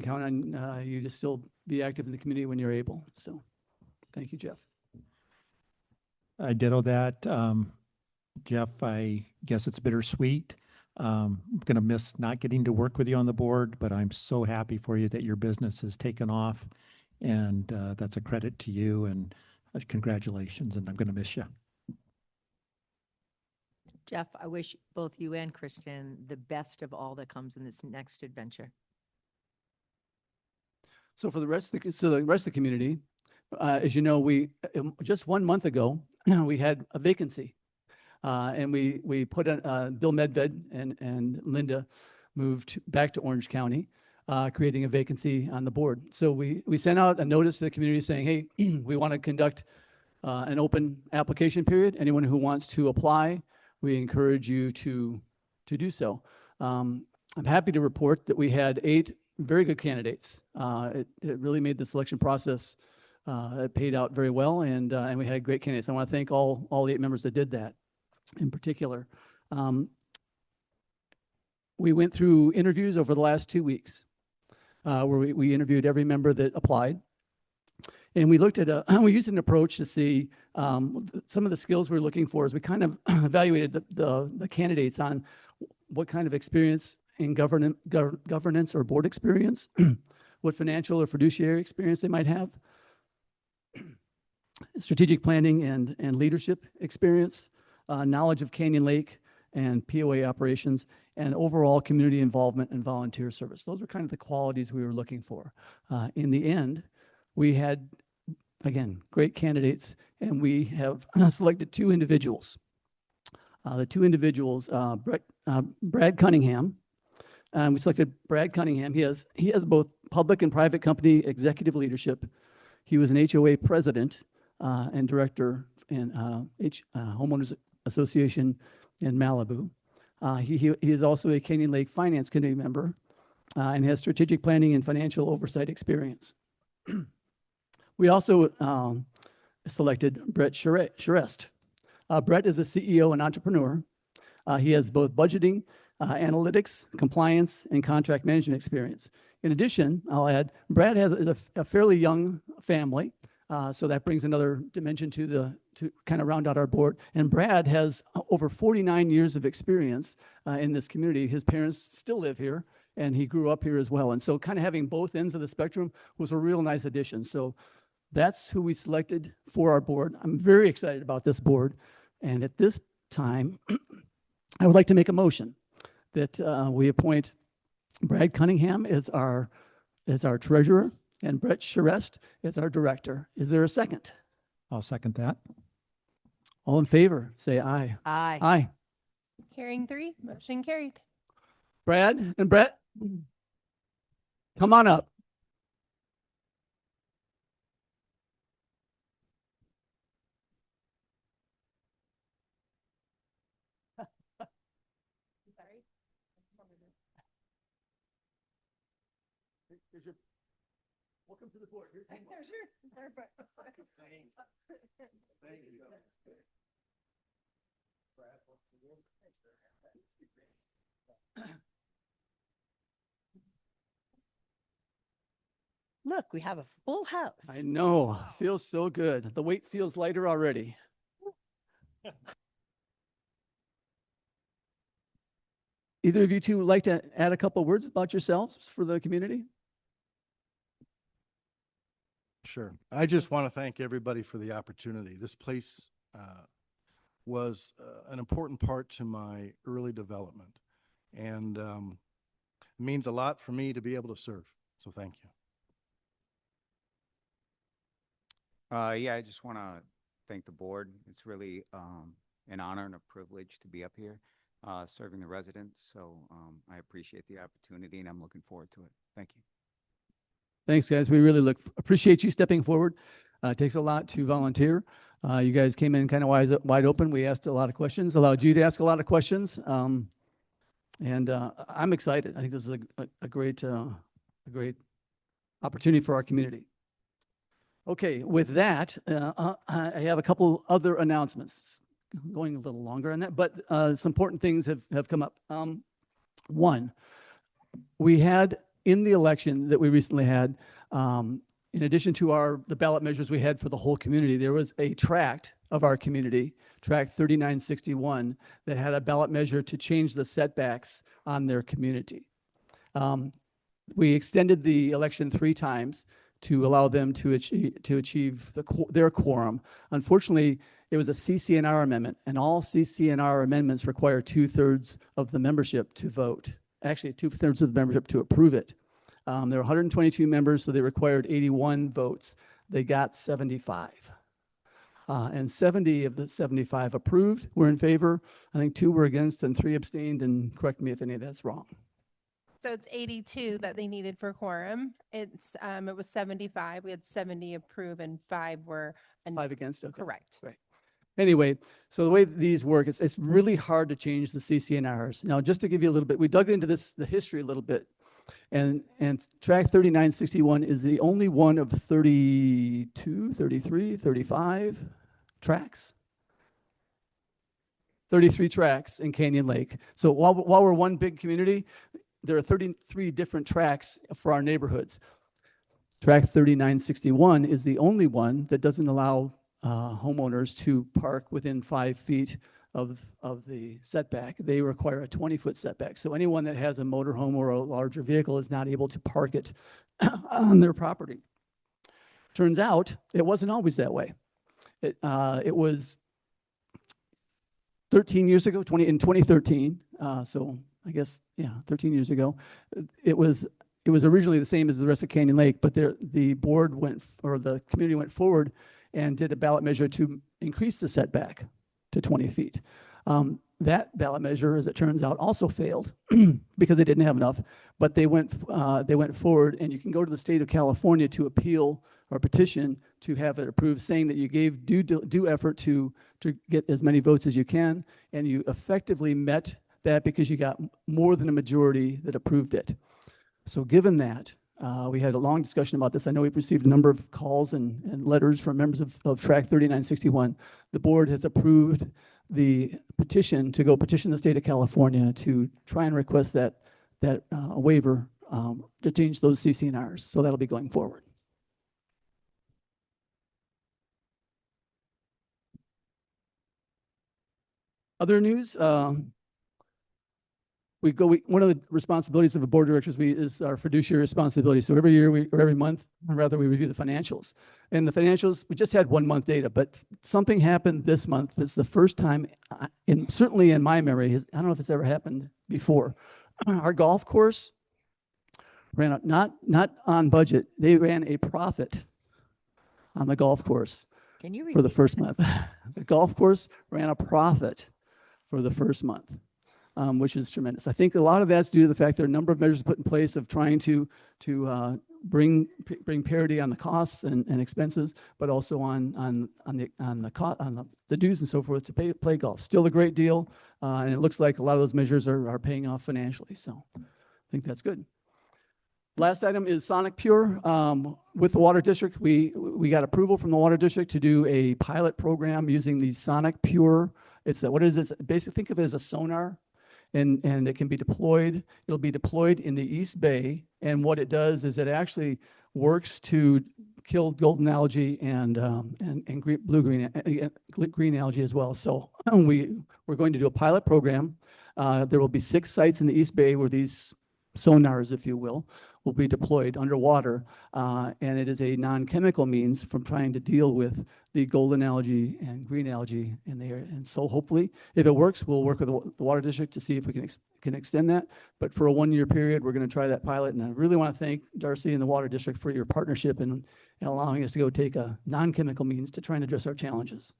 count on you to still be active in the community when you're able. So, thank you, Jeff. I ditto that. Jeff, I guess it's bittersweet. I'm going to miss not getting to work with you on the board, but I'm so happy for you that your business has taken off, and that's a credit to you, and congratulations, and I'm going to miss you. Jeff, I wish both you and Kristen the best of all that comes in this next adventure. So for the rest of the community, as you know, we just 1 month ago we had a vacancy. And we put Bill Medved and Linda moved back to Orange County, creating a vacancy on the board. So we sent out a notice to the community saying, hey, we want to conduct an open application period. Anyone who wants to apply, we encourage you to do so. I'm happy to report that we had 8 very good candidates. It really made the selection process, it paid out very well, and we had great candidates. I want to thank all the 8 members that did that. In particular, we went through interviews over the last 2 weeks, where we interviewed every member that applied, and we looked at we used an approach to see some of the skills we're looking for. As we kind of evaluated the candidates on what kind of experience in governance or board experience, what financial or fiduciary experience they might have, strategic planning and leadership experience, knowledge of Canyon Lake and POA operations, and overall community involvement and volunteer service. Those were kind of the qualities we were looking for. In the end, we had again, great candidates, and we have selected two individuals. The two individuals, Brad Cunningham. We selected Brad Cunningham. He has both public and private company executive leadership. He was an HOA president and director in Homeowners Association in Malibu. He is also a Canyon Lake Finance Committee member and has strategic planning and financial oversight experience. We also selected Brett Charest. Brett is a CEO and entrepreneur. He has both budgeting, analytics, compliance, and contract management experience. In addition, I'll add, Brad has a fairly young family, so that brings another dimension to kind of round out our board. And Brad has over 49 years of experience in this community. His parents still live here, and he grew up here as well. And so kind of having both ends of the spectrum was a real nice addition. So that's who we selected for our board. I'm very excited about this board. And at this time, I would like to make a motion that we appoint Brad Cunningham as our treasurer and Brett Charest as our director. Is there a second? I'll second that. All in favor, say aye. Aye. Aye. Hearing three, motion carried. Brad and Brett, come on up. Welcome to the board. Look, we have a full house. I know, feels so good. The weight feels lighter already. Either of you two would like to add a couple words about yourselves for the community? Sure. I just want to thank everybody for the opportunity. This place was an important part to my early development, and it means a lot for me to be able to serve. So thank you. Yeah, I just want to thank the board. It's really an honor and a privilege to be up here serving the residents. So I appreciate the opportunity, and I'm looking forward to it. Thank you. Thanks, guys. We really appreciate you stepping forward. It takes a lot to volunteer. You guys came in kind of wide open. We asked a lot of questions, allowed you to ask a lot of questions. And I'm excited. I think this is a great opportunity for our community. Okay, with that, I have a couple other announcements. Going a little longer on that, but some important things have come up. One, we had in the election that we recently had, in addition to the ballot measures we had for the whole community, there was a tract of our community, Tract 3961, that had a ballot measure to change the setbacks on their community. We extended the election 3 times to allow them to achieve their quorum. Unfortunately, it was a CC&R amendment, and all CC&R amendments require 2/3 of the membership to vote. Actually, 2/3 of the membership to approve it. There were 122 members, so they required 81 votes. They got 75. And 70 of the 75 approved, were in favor. I think 2 were against and 3 abstained, and correct me if any of that's wrong. So it's 82 that they needed for quorum. It was 75. We had 70 approve and 5 were 5 against, okay. correct. Right. Anyway, so the way these work, it's really hard to change the CC&Rs. Now, just to give you a little bit, we dug into the history a little bit. And Tract 3961 is the only one of 32, 33, 35 tracks. 33 tracks in Canyon Lake. So while we're one big community, there are 33 different tracks for our neighborhoods. Tract 3961 is the only one that doesn't allow homeowners to park within 5 feet of the setback. They require a 20-foot setback. So anyone that has a motorhome or a larger vehicle is not able to park it on their property. Turns out it wasn't always that way. It was 13 years ago, in 2013. So I guess, yeah, 13 years ago, it was it was originally the same as the rest of Canyon Lake, but the board or the community went forward and did a ballot measure to increase the setback to 20 feet. That ballot measure, as it turns out, also failed because they didn't have enough, but they went forward, and you can go to the state of California to appeal or petition to have it approved, saying that you gave due effort to get as many votes as you can, and you effectively met that because you got more than a majority that approved it. So given that, we had a long discussion about this. I know we've received a number of calls and letters from members of Track 3961. The board has approved the petition to go petition the state of California to try and request that waiver to change those CCNRs. So that'll be going forward. Other news, one of the responsibilities of a board of directors is our fiduciary responsibility. So every year or every month, rather, we review the financials. And the financials, we just had 1 month data, but something happened this month. It's the first time, certainly in my memory, I don't know if it's ever happened before. Our golf course ran not on budget. They ran a profit on the golf course Can you for the repeat first month. The golf course ran a profit for the first month, which is tremendous. I think a lot of that's due to the fact there are a number of measures put in place of trying to bring parity on the costs and expenses, but also on the dues and so forth to play golf. Still a great deal, and it looks like a lot of those measures are paying off financially. So I think that's good. Last item is Sonic Pure. With the Water District, we got approval from the Water District to do a pilot program using the Sonic Pure. What is this? Basically, think of it as a sonar, and it can be deployed. It'll be deployed in the East Bay, and what it does is it actually works to kill golden algae and green algae as well. So we're going to do a pilot program. There will be 6 sites in the East Bay where these sonars, if you will be deployed underwater, and it is a non-chemical means from trying to deal with the golden algae and green algae in the area. And so hopefully, if it works, we'll work with the Water District to see if we can extend that. But for a 1-year period, we're going to try that pilot, and I really want to thank Darcy and the Water District for your partnership and allowing us to go take a non-chemical means to try and address our challenges.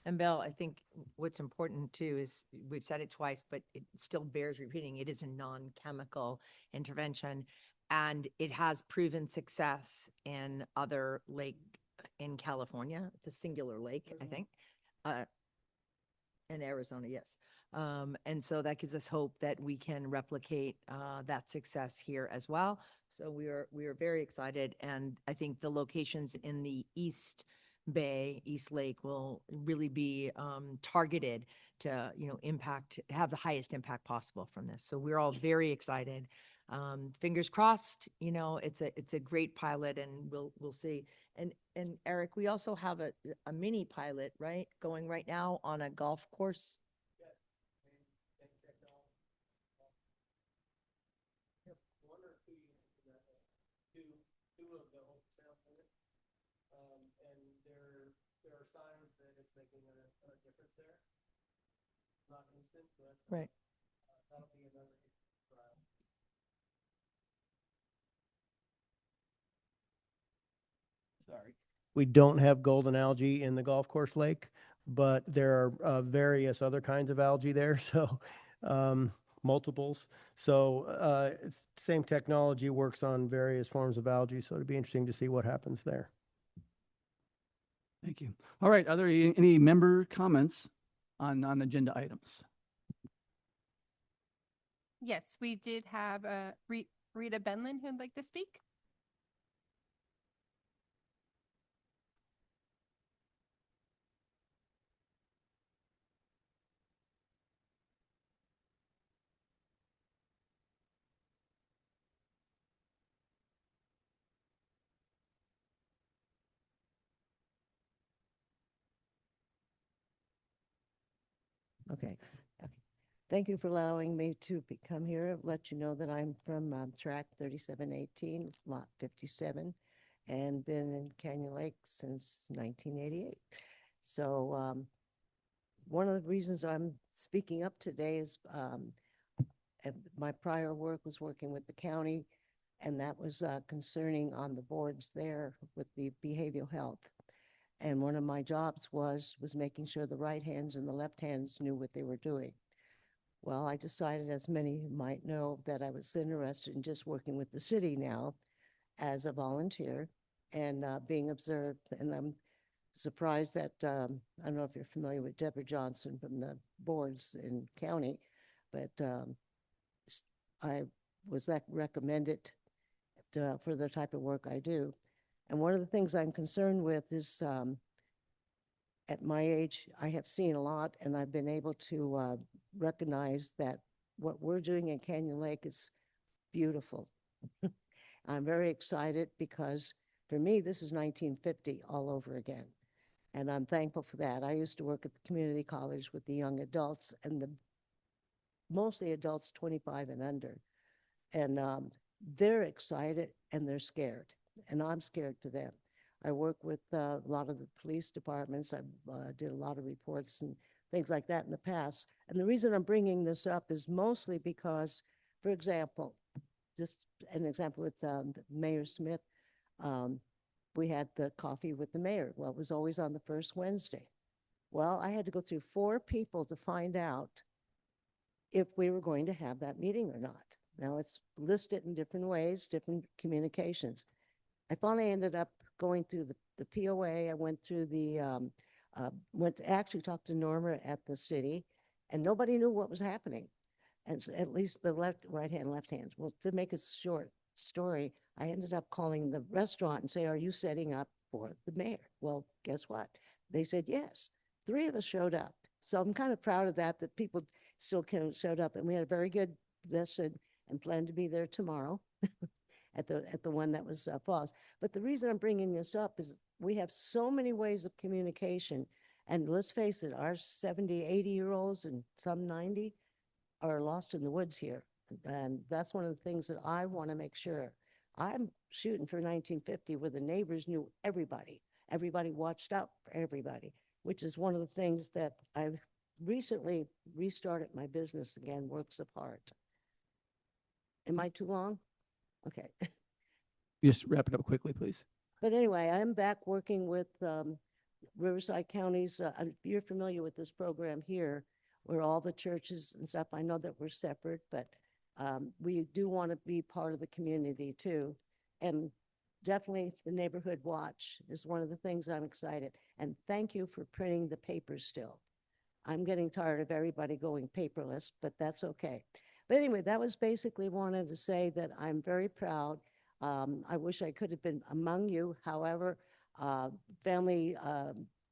And Bill, I think what's important too is we've said it twice, but it still bears repeating. It is a non-chemical intervention, and it has proven success in other lake in California. It's a singular lake, I think, in Arizona, yes. And so that gives us hope that we can replicate that success here as well. So we are very excited, and I think the locations in the East Bay, East Lake will really be targeted to, have the highest impact possible from this. So we're all very excited. Fingers crossed, it's a great pilot, and we'll see. And Eric, we also have a mini pilot, right, going right now on a golf course. And there are signs that it's making a difference there. Not instant, but Right. That'll be another trial. Sorry. We don't have golden algae in the golf course lake, but there are various other kinds of algae there, so multiples. So it's same technology, works on various forms of algae, so it'd be interesting to see what happens there. Thank you. All right, are there any member comments on agenda items? Yes, we did have Rita Benlin who'd like to speak. Okay. Thank you for allowing me to come here. I'll let you know that I'm from track 3718, lot 57, and been in Canyon Lake since 1988. So one of the reasons I'm speaking up today is my prior work was working with the county and that was concerning on the boards there with the behavioral health. And one of my jobs was making sure the right hands and the left hands knew what they were doing. Well, I decided, as many might know, that I was interested in just working with the city now as a volunteer and being observed. And I'm surprised that, I don't know if you're familiar with Deborah Johnson from the boards in county, but I was recommended for the type of work I do. And one of the things I'm concerned with is at my age, I have seen a lot, and I've been able to recognize that what we're doing in Canyon Lake is beautiful. I'm very excited because for me, this is 1950 all over again. And I'm thankful for that. I used to work at the community college with the young adults, and mostly adults 25 and under. And they're excited and they're scared, and I'm scared for them. I work with a lot of the police departments. I did a lot of reports and things like that in the past. And the reason I'm bringing this up is mostly because, for example, just an example with Mayor Smith, we had the coffee with the mayor. Well, it was always on the first Wednesday. Well, I had to go through 4 people to find out if we were going to have that meeting or not. Now, it's listed in different ways, different communications. I finally ended up going through the POA. I went through went to actually talk to Norma at the city, and nobody knew what was happening. And at least the right hand, left hand. Well, to make a short story, I ended up calling the restaurant and say, "Are you setting up for the mayor?" Well, guess what? They said yes. 3 of us showed up. So I'm kind of proud of that people still showed up. And we had a very good lesson and plan to be there tomorrow at the one that was Falls. But the reason I'm bringing this up is we have so many ways of communication. And let's face it, our 70, 80-year-olds and some 90 are lost in the woods here. And that's one of the things that I want to make sure. I'm shooting for 1950 where the neighbors knew everybody. Everybody watched out for everybody, which is one of the things that I've recently restarted my business again, Works of Heart. Am I too long? Okay. Just wrap it up quickly, please. But anyway, I'm back working with Riverside County's, you're familiar with this program here, where all the churches and stuff, I know that we're separate, but we do want to be part of the community too. And definitely the neighborhood watch is one of the things I'm excited. And thank you for printing the papers still. I'm getting tired of everybody going paperless, but that's okay. But anyway, that was basically wanted to say that I'm very proud. I wish I could have been among you. However, family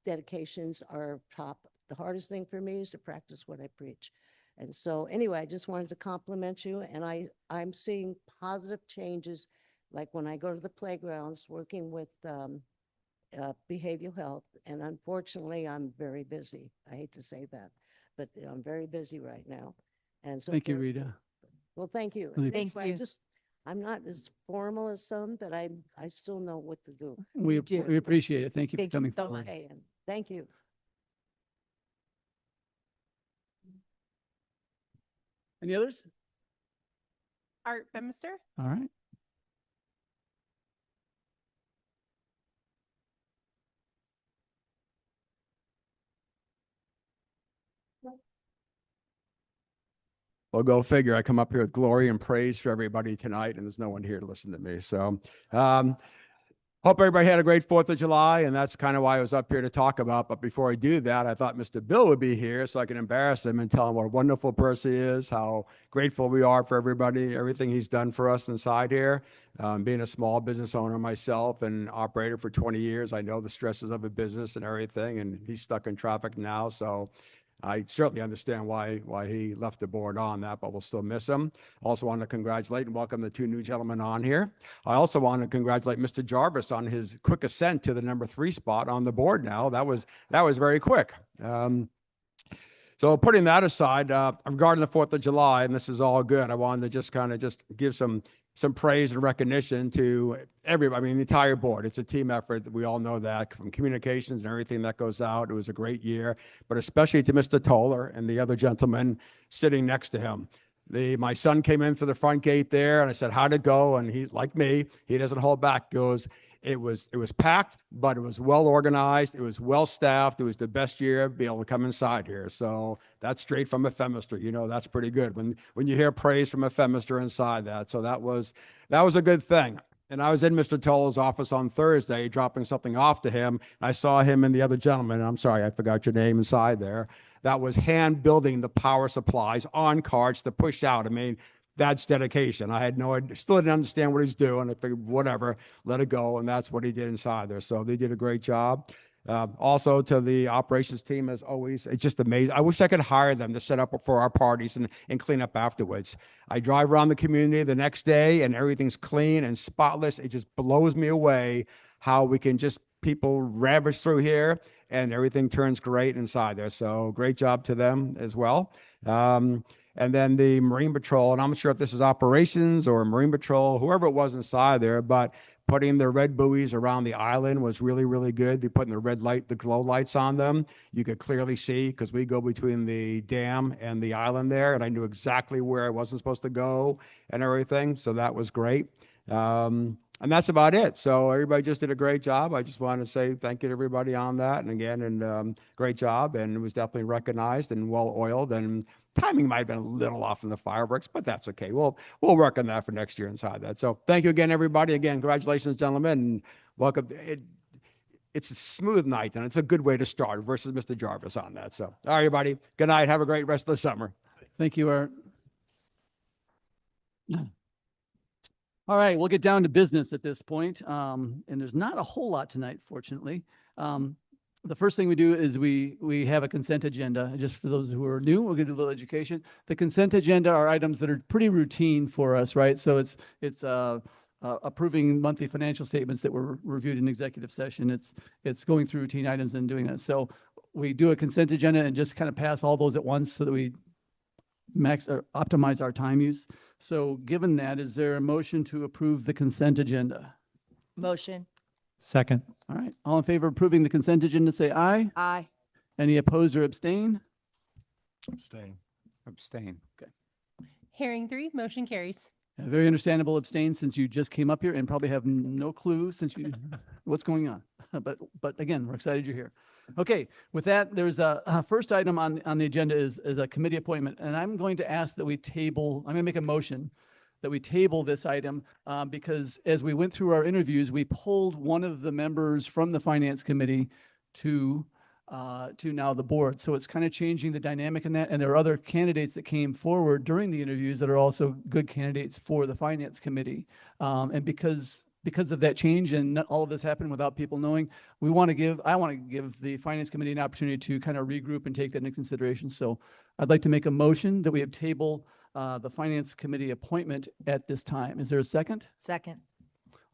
dedications are top. The hardest thing for me is to practice what I preach. And so anyway, I just wanted to compliment you. And I'm seeing positive changes, like when I go to the playgrounds working with behavioral health. And unfortunately, I'm very busy. I hate to say that, but I'm very busy right now. And so Thank you, Rita. Well, thank you. Really Thank you. I'm not as formal as some, but I still know what to do. We do. appreciate it. Thank you Thank for you coming so forward. much. Okay, and thank you. Any others? Art Bemister? All right. Well, go figure. I come up here with glory and praise for everybody tonight, and there's no one here to listen to me. So, hope everybody had a great 4th of July, and that's kind of why I was up here to talk about. But before I do that, I thought Mr. Bill would be here so I can embarrass him and tell him what a wonderful person he is, how grateful we are for everybody, everything he's done for us inside here. Being a small business owner myself and operator for 20 years, I know the stresses of a business and everything, and he's stuck in traffic now. So I certainly understand why he left the board on that, but we'll still miss him. Also want to congratulate and welcome the 2 new gentlemen on here. I also want to congratulate Mr. Jarvis on his quick ascent to the number 3 spot on the board now. That was very quick. So putting that aside, regarding the 4th of July, and this is all good, I wanted to just give some praise and recognition to everybody, I mean, the entire board. It's a team effort. We all know that from communications and everything that goes out. It was a great year, but especially to Mr. Toller and the other gentleman sitting next to him. My son came in through the front gate there, and I said, "How'd it go?" And he's like me; he doesn't hold back. Goes, it was packed, but it was well organized. It was well staffed. It was the best year to be able to come inside here. So that's straight from a femister. You know, that's pretty good when you hear praise from a femister inside that. So that was a good thing. And I was in Mr. Tolo's office on Thursday dropping something off to him. I saw him and the other gentleman, and I'm sorry, I forgot your name inside there, that was hand building the power supplies on carts to push out. I mean, that's dedication. I had no idea, still didn't understand what he's doing. I figured, whatever, let it go. And that's what he did inside there. So they did a great job. Also to the operations team, as always, it's just amazing. I wish I could hire them to set up for our parties and clean up afterwards. I drive around the community the next day and everything's clean and spotless. It just blows me away how we can just people ravage through here and everything turns great inside there. So great job to them as well. And then the Marine Patrol, and I'm not sure if this is operations or Marine Patrol, whoever it was inside there, but putting the red buoys around the island was really, really good. They're putting the glow lights on them. You could clearly see because we go between the dam and the island there, and I knew exactly where I wasn't supposed to go and everything. So that was great. And that's about it. So everybody just did a great job. I just want to say thank you to everybody on that. And again, great job. And it was definitely recognized and well oiled. And timing might have been a little off in the fireworks, but that's okay. We'll work on that for next year inside that. So thank you again, everybody. Again, congratulations, gentlemen, and welcome. It's a smooth night, and it's a good way to start versus Mr. Jarvis on that. So, all right, everybody. Good night. Have a great rest of the summer. Thank you, Art. All right, we'll get down to business at this point. And there's not a whole lot tonight, fortunately. The first thing we do is we have a consent agenda. Just for those who are new, we're going to do a little education. The consent agenda are items that are pretty routine for us, right? So it's approving monthly financial statements that were reviewed in executive session. It's going through routine items and doing that. So we do a consent agenda and just kind of pass all those at once so that we optimize our time use. So given that, is there a motion to approve the consent agenda? Motion. Second. All right. All in favor of approving the consent agenda, say aye. Aye. Any opposed or abstain? Abstain. Abstain. Hearing three, motion carries. Very understandable abstain since you just came up here and probably have no clue since you what's going on. But again, we're excited you're here. Okay, with that, there's a first item on the agenda is a committee appointment, and I'm going to ask that we table. I'm going to make a motion that we table this item because as we went through our interviews, we pulled one of the members from the finance committee to now the board. So it's kind of changing the dynamic in that. And there are other candidates that came forward during the interviews that are also good candidates for the finance committee. And because of that change and all of this happened without people knowing, I want to give the finance committee an opportunity to kind of regroup and take that into consideration. So I'd like to make a motion that we have table the finance committee appointment at this time. Is there a second? Second.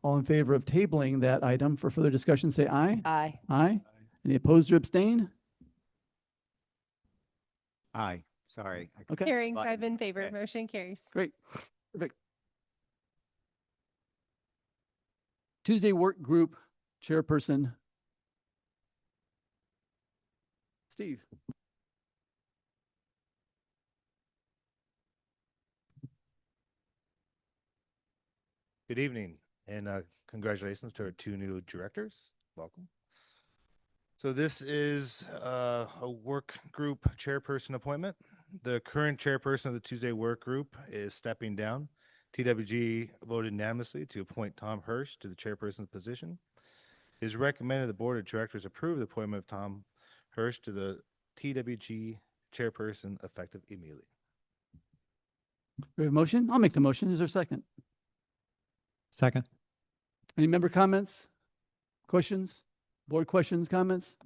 All in favor of tabling that item for further discussion, say aye. Aye. Aye. Any opposed or abstain? Aye. Sorry. Okay. Hearing Button. five in favor, Okay. motion carries. Great. Perfect. Tuesday work group chairperson, Steve. Good evening, and congratulations to our two new directors. Welcome. So this is a work group chairperson appointment. The current chairperson of the Tuesday work group is stepping down. TWG voted unanimously to appoint Tom Hirsch to the chairperson's position. It is recommended the board of directors approve the appointment of Tom Hirsch to the TWG chairperson effective immediately. We have a motion? I'll make the motion. Is there a second? Second. Any member comments, questions, board questions, comments?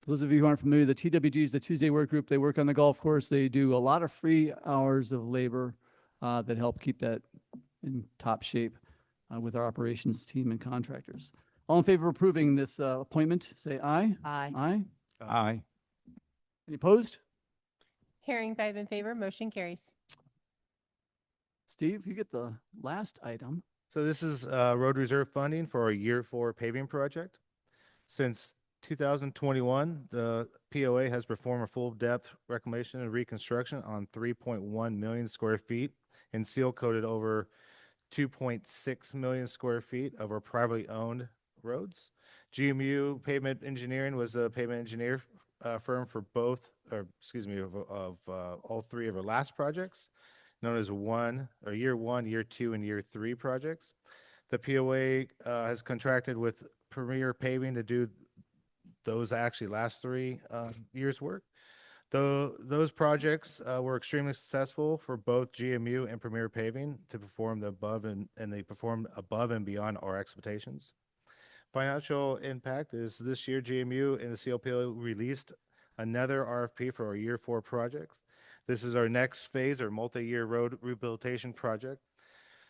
For those of you who aren't familiar, the TWG is the Tuesday work group. They work on the golf course. They do a lot of free hours of labor that help keep that in top shape with our operations team and contractors. All in favor of approving this appointment, say aye. Aye. Aye. Aye. Any opposed? Hearing five in favor, motion carries. Steve, you get the last item. So this is road reserve funding for our year 4 paving project. Since 2021, the POA has performed a full depth reclamation and reconstruction on 3.1 million square feet and seal coated over 2.6 million square feet of our privately owned roads. GMU Pavement Engineering was a pavement engineer firm for both, or excuse me, of all three of our last projects, known as year one, year two, and year three projects. The POA has contracted with Premier Paving to do those actually last 3 years' work. Though those projects were extremely successful for both GMU and Premier Paving to perform the above and they performed above and beyond our expectations. Financial impact is this year GMU and the CLPO released another RFP for our year 4 projects. This is our next phase, our multi-year road rehabilitation project.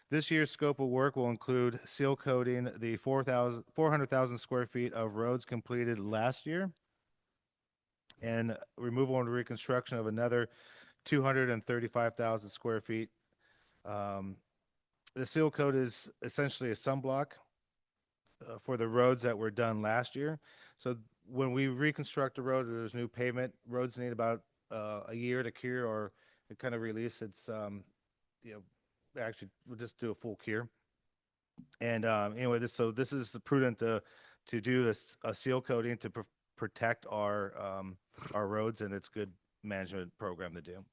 This year's scope of work will include seal coating the 400,000 square feet of roads completed last year and removal and reconstruction of another 235,000 square feet. The seal coat is essentially a sunblock for the roads that were done last year. So when we reconstruct a road, there's new pavement. Roads need about a year to cure or to kind of release its, actually we'll just do a full cure. And anyway, this is prudent to do a seal coating to protect our roads, and it's good management program to do.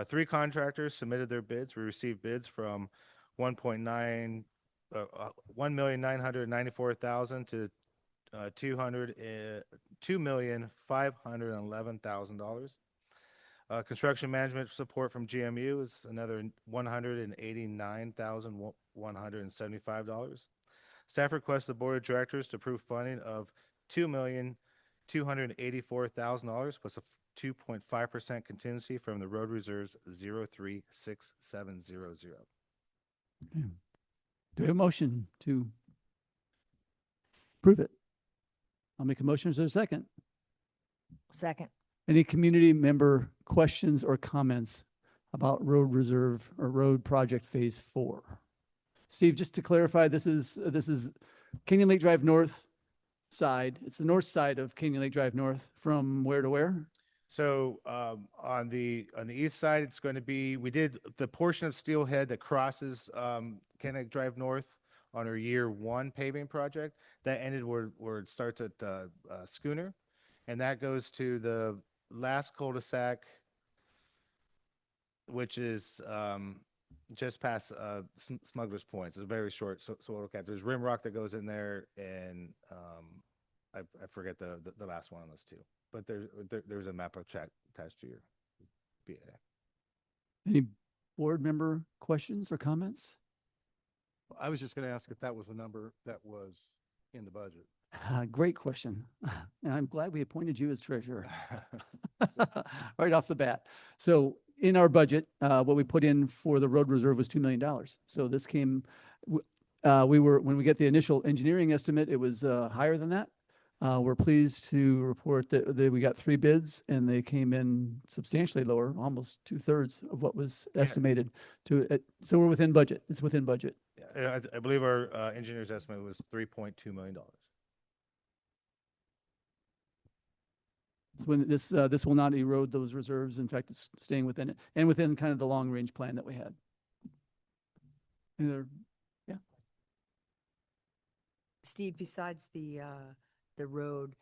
3 contractors submitted their bids. We received bids from 1,994,000 to $2,511,000. Construction management support from GMU is another $189,175. Staff requests the board of directors to approve funding of $2,284,000 plus a 2.5% contingency from the road reserves 036700. Okay. Do we have a motion to approve it? I'll make a motion. Is there a second? Second. Any community member questions or comments about road reserve or road project phase 4? Steve, just to clarify, this is Canyon Lake Drive North side. It's the north side of Canyon Lake Drive North from where to where? So on the east side, it's going to be, we did the portion of Steelhead that crosses Canyon Lake Drive North on our year 1 paving project. That ended where it starts at Schooner, and that goes to the last cul-de-sac, which is just past Smuggler's Point. It's very short. So we'll look at, there's Rim Rock that goes in there, and I forget the last one on those 2. But there's a map of chat attached to your BA. Any board member questions or comments? I was just going to ask if that was a number that was in the budget. Great question. And I'm glad we appointed you as treasurer right off the bat. So in our budget, what we put in for the road reserve was $2 million. So this came, when we get the initial engineering estimate, it was higher than that. We're pleased to report that we got 3 bids and they came in substantially lower, almost 2/3 of what was estimated so we're within budget. It's within budget. Yeah, I believe our engineer's estimate was $3.2 million. So when this will not erode those reserves. In fact, it's staying within it and within kind of the long range plan that we had. Yeah. Steve, besides the road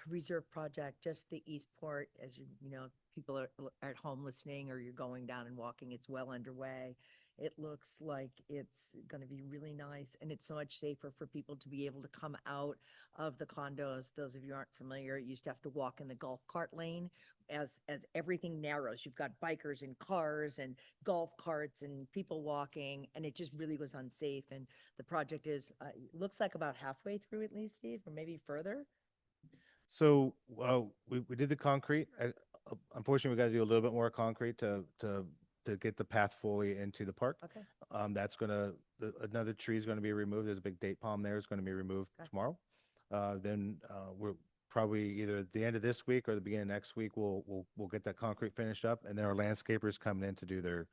reserve project, just the Eastport, as you know, people are at home listening or you're going down and walking, it's well underway. It looks like it's going to be really nice, and it's so much safer for people to be able to come out of the condos. Those of you who aren't familiar, you used to have to walk in the golf cart lane as everything narrows. You've got bikers and cars and golf carts and people walking, and it just really was unsafe. And the project is looks like about halfway through at least, Steve, or maybe further. So we did the concrete. Unfortunately, we got to do a little bit more concrete to get the path fully into the park. Okay. That's another tree is going to be removed. There's a big date palm there. It's going to be removed tomorrow. Then we're probably either at the end of this week or the beginning of next week, we'll get that concrete finished up, and then our landscapers coming in to do their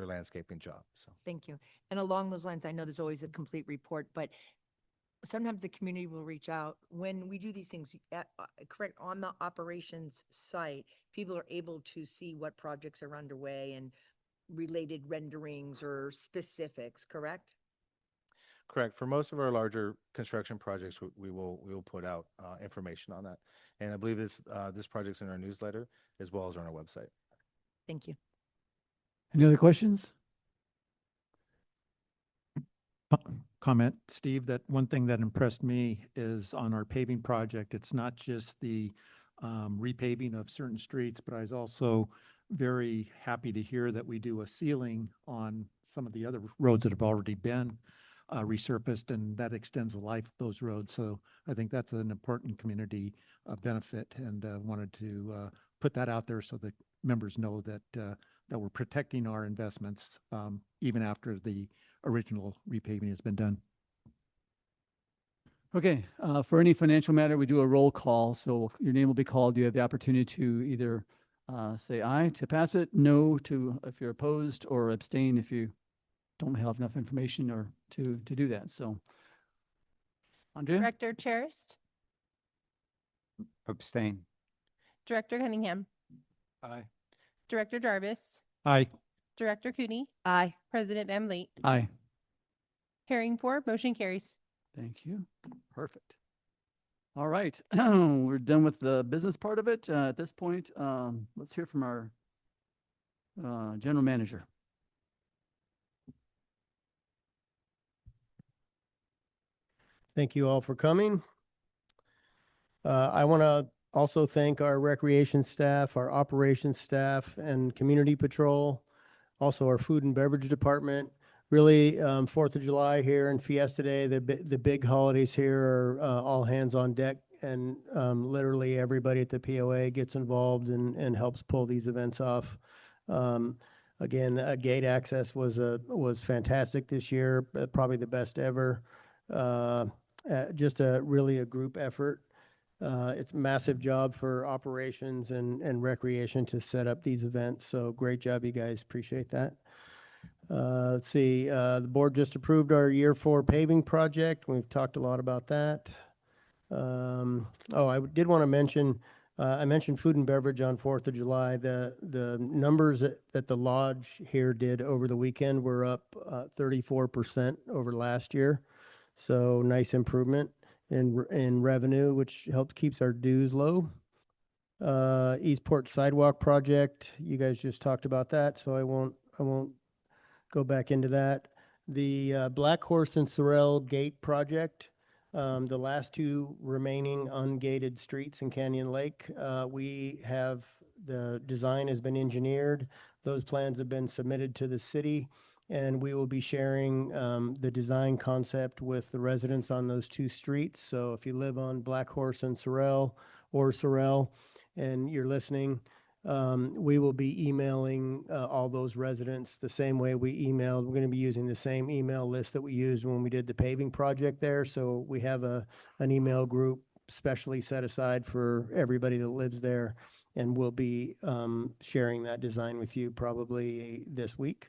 landscaping job. So Thank you. And along those lines, I know there's always a complete report, but sometimes the community will reach out when we do these things, correct, on the operations site, people are able to see what projects are underway and related renderings or specifics, correct? Correct. For most of our larger construction projects, we will put out information on that. And I believe this project's in our newsletter as well as on our website. Thank you. Any other questions? Comment, Steve, that one thing that impressed me is on our paving project, it's not just the repaving of certain streets, but I was also very happy to hear that we do a sealing on some of the other roads that have already been resurfaced, and that extends the life of those roads. So I think that's an important community benefit, and wanted to put that out there so that members know that that we're protecting our investments even after the original repaving has been done. Okay, for any financial matter, we do a roll call, so your name will be called. You have the opportunity to either say aye to pass it, no to if you're opposed, or abstain if you don't have enough information or to do that. So, Andrea? Director Charist, Abstain. Director Cunningham, Aye. Director Jarvis, Aye. Director Cooney, Aye. President Van Vliet. Aye. Hearing 4, motion carries. Thank you. Perfect. All right, we're done with the business part of it. At this point, let's hear from our general manager. Thank you all for coming. I want to also thank our recreation staff, our operations staff, and community patrol, also our food and beverage department. Really, 4th of July here and Fiesta Day, the big holidays here are all hands on deck, and literally everybody at the POA gets involved and helps pull these events off. Again, gate access was fantastic this year, probably the best ever. Just really a group effort. It's a massive job for operations and recreation to set up these events. So great job, you guys. Appreciate that. Let's see. The board just approved our year 4 paving project. We've talked a lot about that. I did want to mention, I mentioned food and beverage on 4th of July. The numbers that the lodge here did over the weekend were up 34% over last year. So nice improvement in revenue, which helps keeps our dues low. Eastport sidewalk project, you guys just talked about that, so I won't go back into that. The Black Horse and Sorrel Gate project, the last 2 remaining ungated streets in Canyon Lake, the design has been engineered. Those plans have been submitted to the city, and we will be sharing the design concept with the residents on those 2 streets. So if you live on Black Horse and Sorrel and you're listening, we will be emailing all those residents the same way we emailed. We're going to be using the same email list that we used when we did the paving project there. So we have an email group specially set aside for everybody that lives there, and we'll be sharing that design with you probably this week.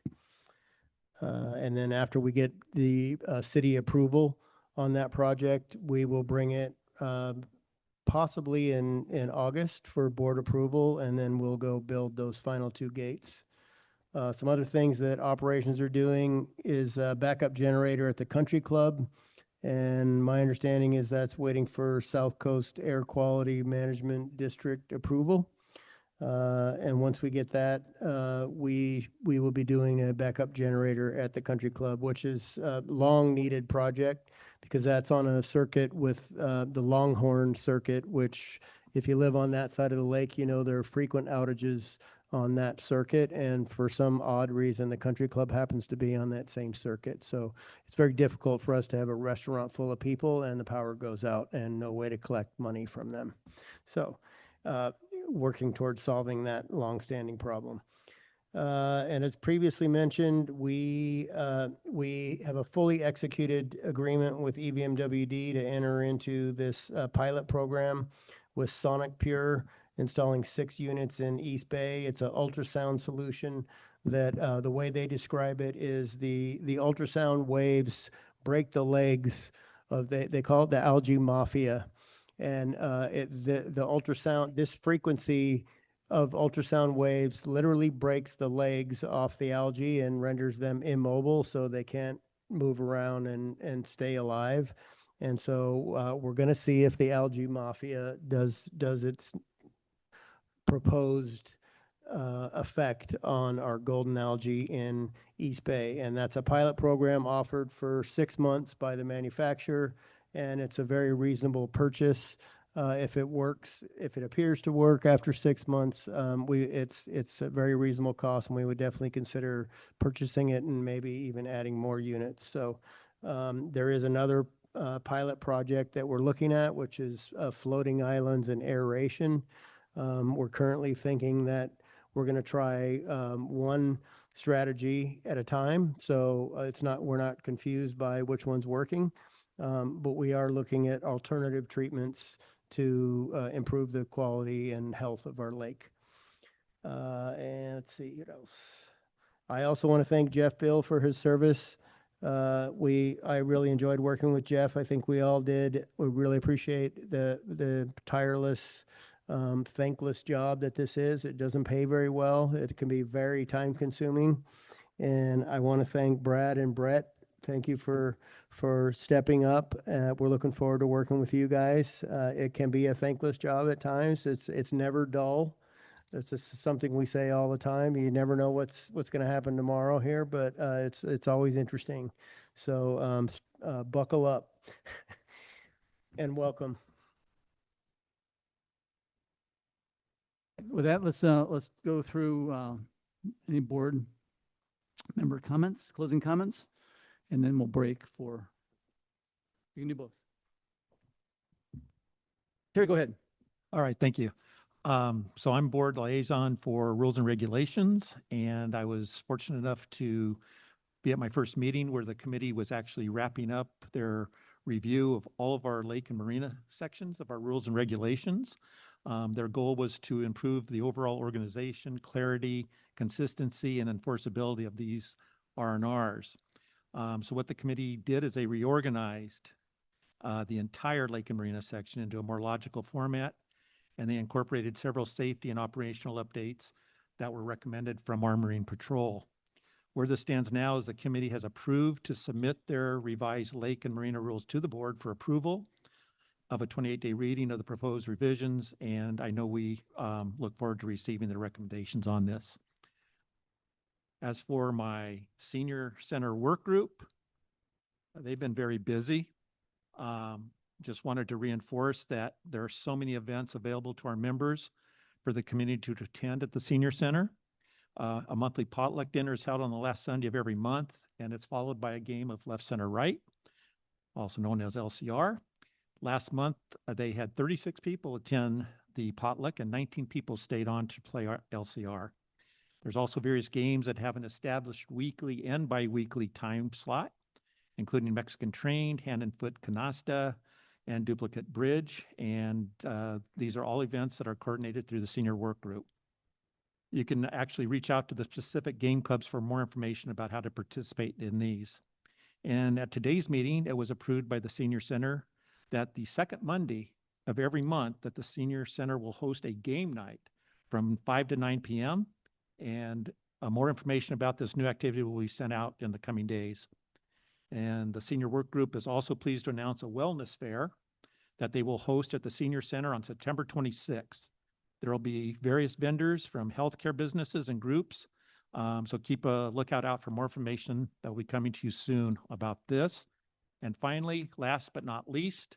And then after we get the city approval on that project, we will bring it possibly in August for board approval, and then we'll go build those final 2 gates. Some other things that operations are doing is a backup generator at the country club. And my understanding is that's waiting for South Coast Air Quality Management District approval. And once we get that, we will be doing a backup generator at the country club, which is a long needed project because that's on a circuit with the Longhorn circuit, which if you live on that side of the lake, you know there are frequent outages on that circuit. And for some odd reason, the country club happens to be on that same circuit. So it's very difficult for us to have a restaurant full of people and the power goes out and no way to collect money from them. So working towards solving that longstanding problem. And as previously mentioned, we have a fully executed agreement with EVMWD to enter into this pilot program with Sonic Pure, installing 6 units in East Bay. It's an ultrasound solution that the way they describe it is the ultrasound waves break the legs they call it the algae mafia. And the ultrasound, this frequency of ultrasound waves literally breaks the legs off the algae and renders them immobile so they can't move around and stay alive. And so we're going to see if the algae mafia does its proposed effect on our golden algae in East Bay. And that's a pilot program offered for 6 months by the manufacturer, and it's a very reasonable purchase. If it works, if it appears to work after 6 months, it's a very reasonable cost, and we would definitely consider purchasing it and maybe even adding more units. So there is another pilot project that we're looking at, which is floating islands and aeration. We're currently thinking that we're going to try one strategy at a time, so we're not confused by which one's working, but we are looking at alternative treatments to improve the quality and health of our lake. And let's see what else. I also want to thank Jeff Bill for his service. I really enjoyed working with Jeff. I think we all did. We really appreciate the tireless, thankless job that this is. It doesn't pay very well. It can be very time consuming. And I want to thank Brad and Brett. Thank you for stepping up. We're looking forward to working with you guys. It can be a thankless job at times. It's never dull. It's just something we say all the time. You never know what's going to happen tomorrow here, but it's always interesting. So buckle up and welcome. With that, let's go through any board member comments, closing comments, and then we'll break for. You can do both. Terry, go ahead. All right, thank you. So I'm board liaison for rules and regulations, and I was fortunate enough to be at my first meeting where the committee was actually wrapping up their review of all of our lake and marina sections of our rules and regulations. Their goal was to improve the overall organization, clarity, consistency, and enforceability of these R&Rs. So what the committee did is they reorganized the entire lake and marina section into a more logical format, and they incorporated several safety and operational updates that were recommended from our Marine Patrol. Where this stands now is the committee has approved to submit their revised lake and marina rules to the board for approval of a 28-day reading of the proposed revisions, and I know we look forward to receiving the recommendations on this. As for my senior center work group, they've been very busy. Just wanted to reinforce that there are so many events available to our members for the community to attend at the senior center. A monthly potluck dinner is held on the last Sunday of every month, and it's followed by a game of left, center, right, also known as LCR. Last month, they had 36 people attend the potluck and 19 people stayed on to play our LCR. There's also various games that have an established weekly and bi-weekly time slot, including Mexican Train, Hand and Foot Canasta, and Duplicate Bridge. And these are all events that are coordinated through the senior work group. You can actually reach out to the specific game clubs for more information about how to participate in these. And at today's meeting, it was approved by the Senior Center that the second Monday of every month that the Senior Center will host a game night from 5 to 9 p.m. And more information about this new activity will be sent out in the coming days. And the senior work group is also pleased to announce a wellness fair that they will host at the Senior Center on September 26th. There will be various vendors from healthcare businesses and groups. So keep a lookout out for more information that will be coming to you soon about this. And finally, last but not least,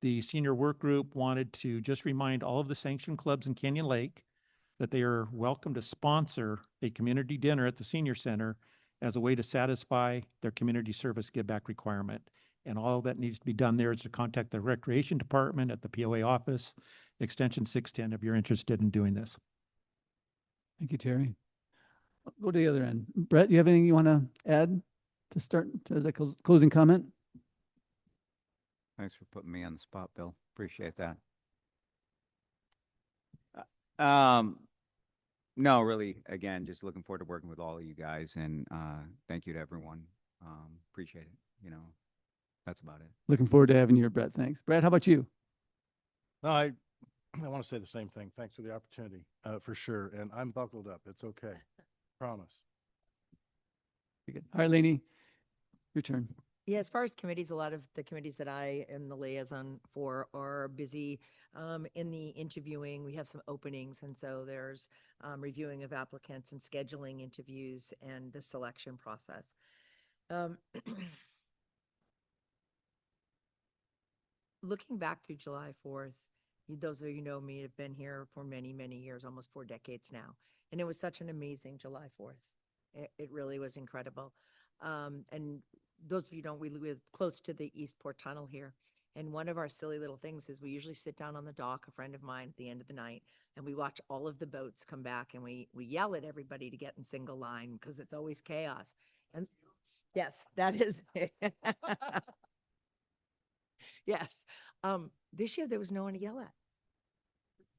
the senior work group wanted to just remind all of the sanctioned clubs in Canyon Lake that they are welcome to sponsor a community dinner at the Senior Center as a way to satisfy their community service give back requirement. And all that needs to be done there is to contact the Recreation Department at the POA office, extension 610, if you're interested in doing this. Thank you, Terry. Go to the other end. Brett, you have anything you want to add to start as a closing comment? Thanks for putting me on the spot, Bill. Appreciate that. No, really, again, just looking forward to working with all of you guys, and thank you to everyone. Appreciate it. You know, That's about it. Looking forward to having you here, Brett. Thanks. Brett, how about you? No, I want to say the same thing. Thanks for the opportunity, for sure. And I'm buckled up. It's okay. Promise. Very good. All right, Lainey, your turn. Yeah, as far as committees, a lot of the committees that I am the liaison for are busy in the interviewing. We have some openings, and so there's reviewing of applicants and scheduling interviews and the selection process. Looking back through July 4th, those of you know me have been here for many, many years, almost 4 decades now. And it was such an amazing July 4th. It really was incredible. And those of you who don't, we live close to the Eastport Tunnel here. And one of our silly little things is we usually sit down on the dock, a friend of mine, at the end of the night, and we watch all of the boats come back, and we yell at everybody to get in single line because it's always chaos. And yes, that is. Yes. This year there was no one to yell at.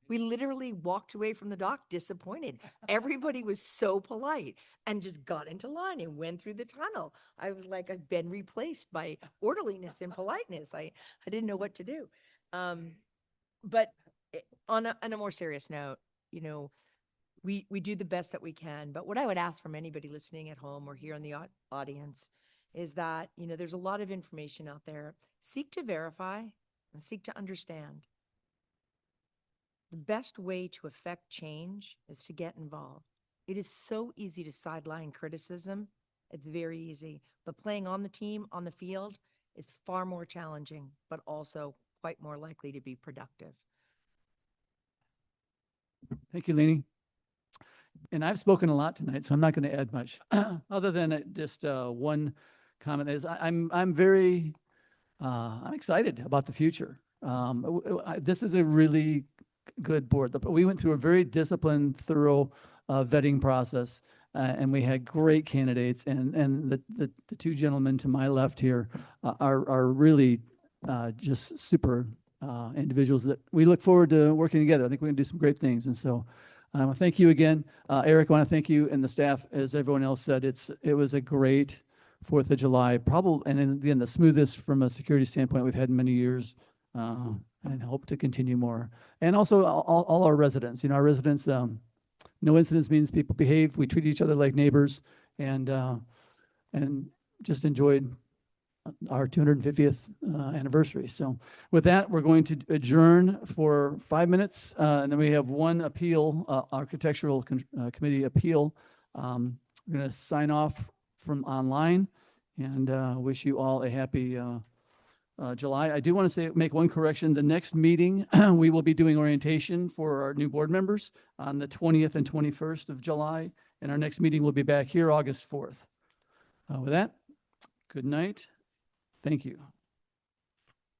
We literally walked away from the dock disappointed. Everybody was so polite and just got into line and went through the tunnel. I was like, I've been replaced by orderliness and politeness. I didn't know what to do. But on a more serious note, you know, we do the best that we can. But what I would ask from anybody listening at home or here in the audience is that, you know, there's a lot of information out there. Seek to verify and seek to understand. The best way to affect change is to get involved. It is so easy to sideline criticism. It's very easy. But playing on the team, on the field, is far more challenging, but also quite more likely to be productive. Thank you, Lainey. And I've spoken a lot tonight, so I'm not going to add much other than just one comment is I'm excited about the future. This is a really good board. We went through a very disciplined, thorough vetting process, and we had great candidates. And the two gentlemen to my left here are really just super individuals that we look forward to working together. I think we're going to do some great things. And so thank you again. Eric, I want to thank you and the staff. As everyone else said, it was a great 4th of July, probably, and again, the smoothest from a security standpoint we've had in many years, and hope to continue more. And also all our residents, you know, our residents, no incidents means people behave. We treat each other like neighbors, and just enjoyed our 250th anniversary. So with that, we're going to adjourn for 5 minutes, and then we have one appeal, architectural committee appeal. We're going to sign off from online, and wish you all a happy July. I do want to make one correction. The next meeting, we will be doing orientation for our new board members on the 20th and 21st of July, and our next meeting will be back here August 4th. With that, good night. Thank you.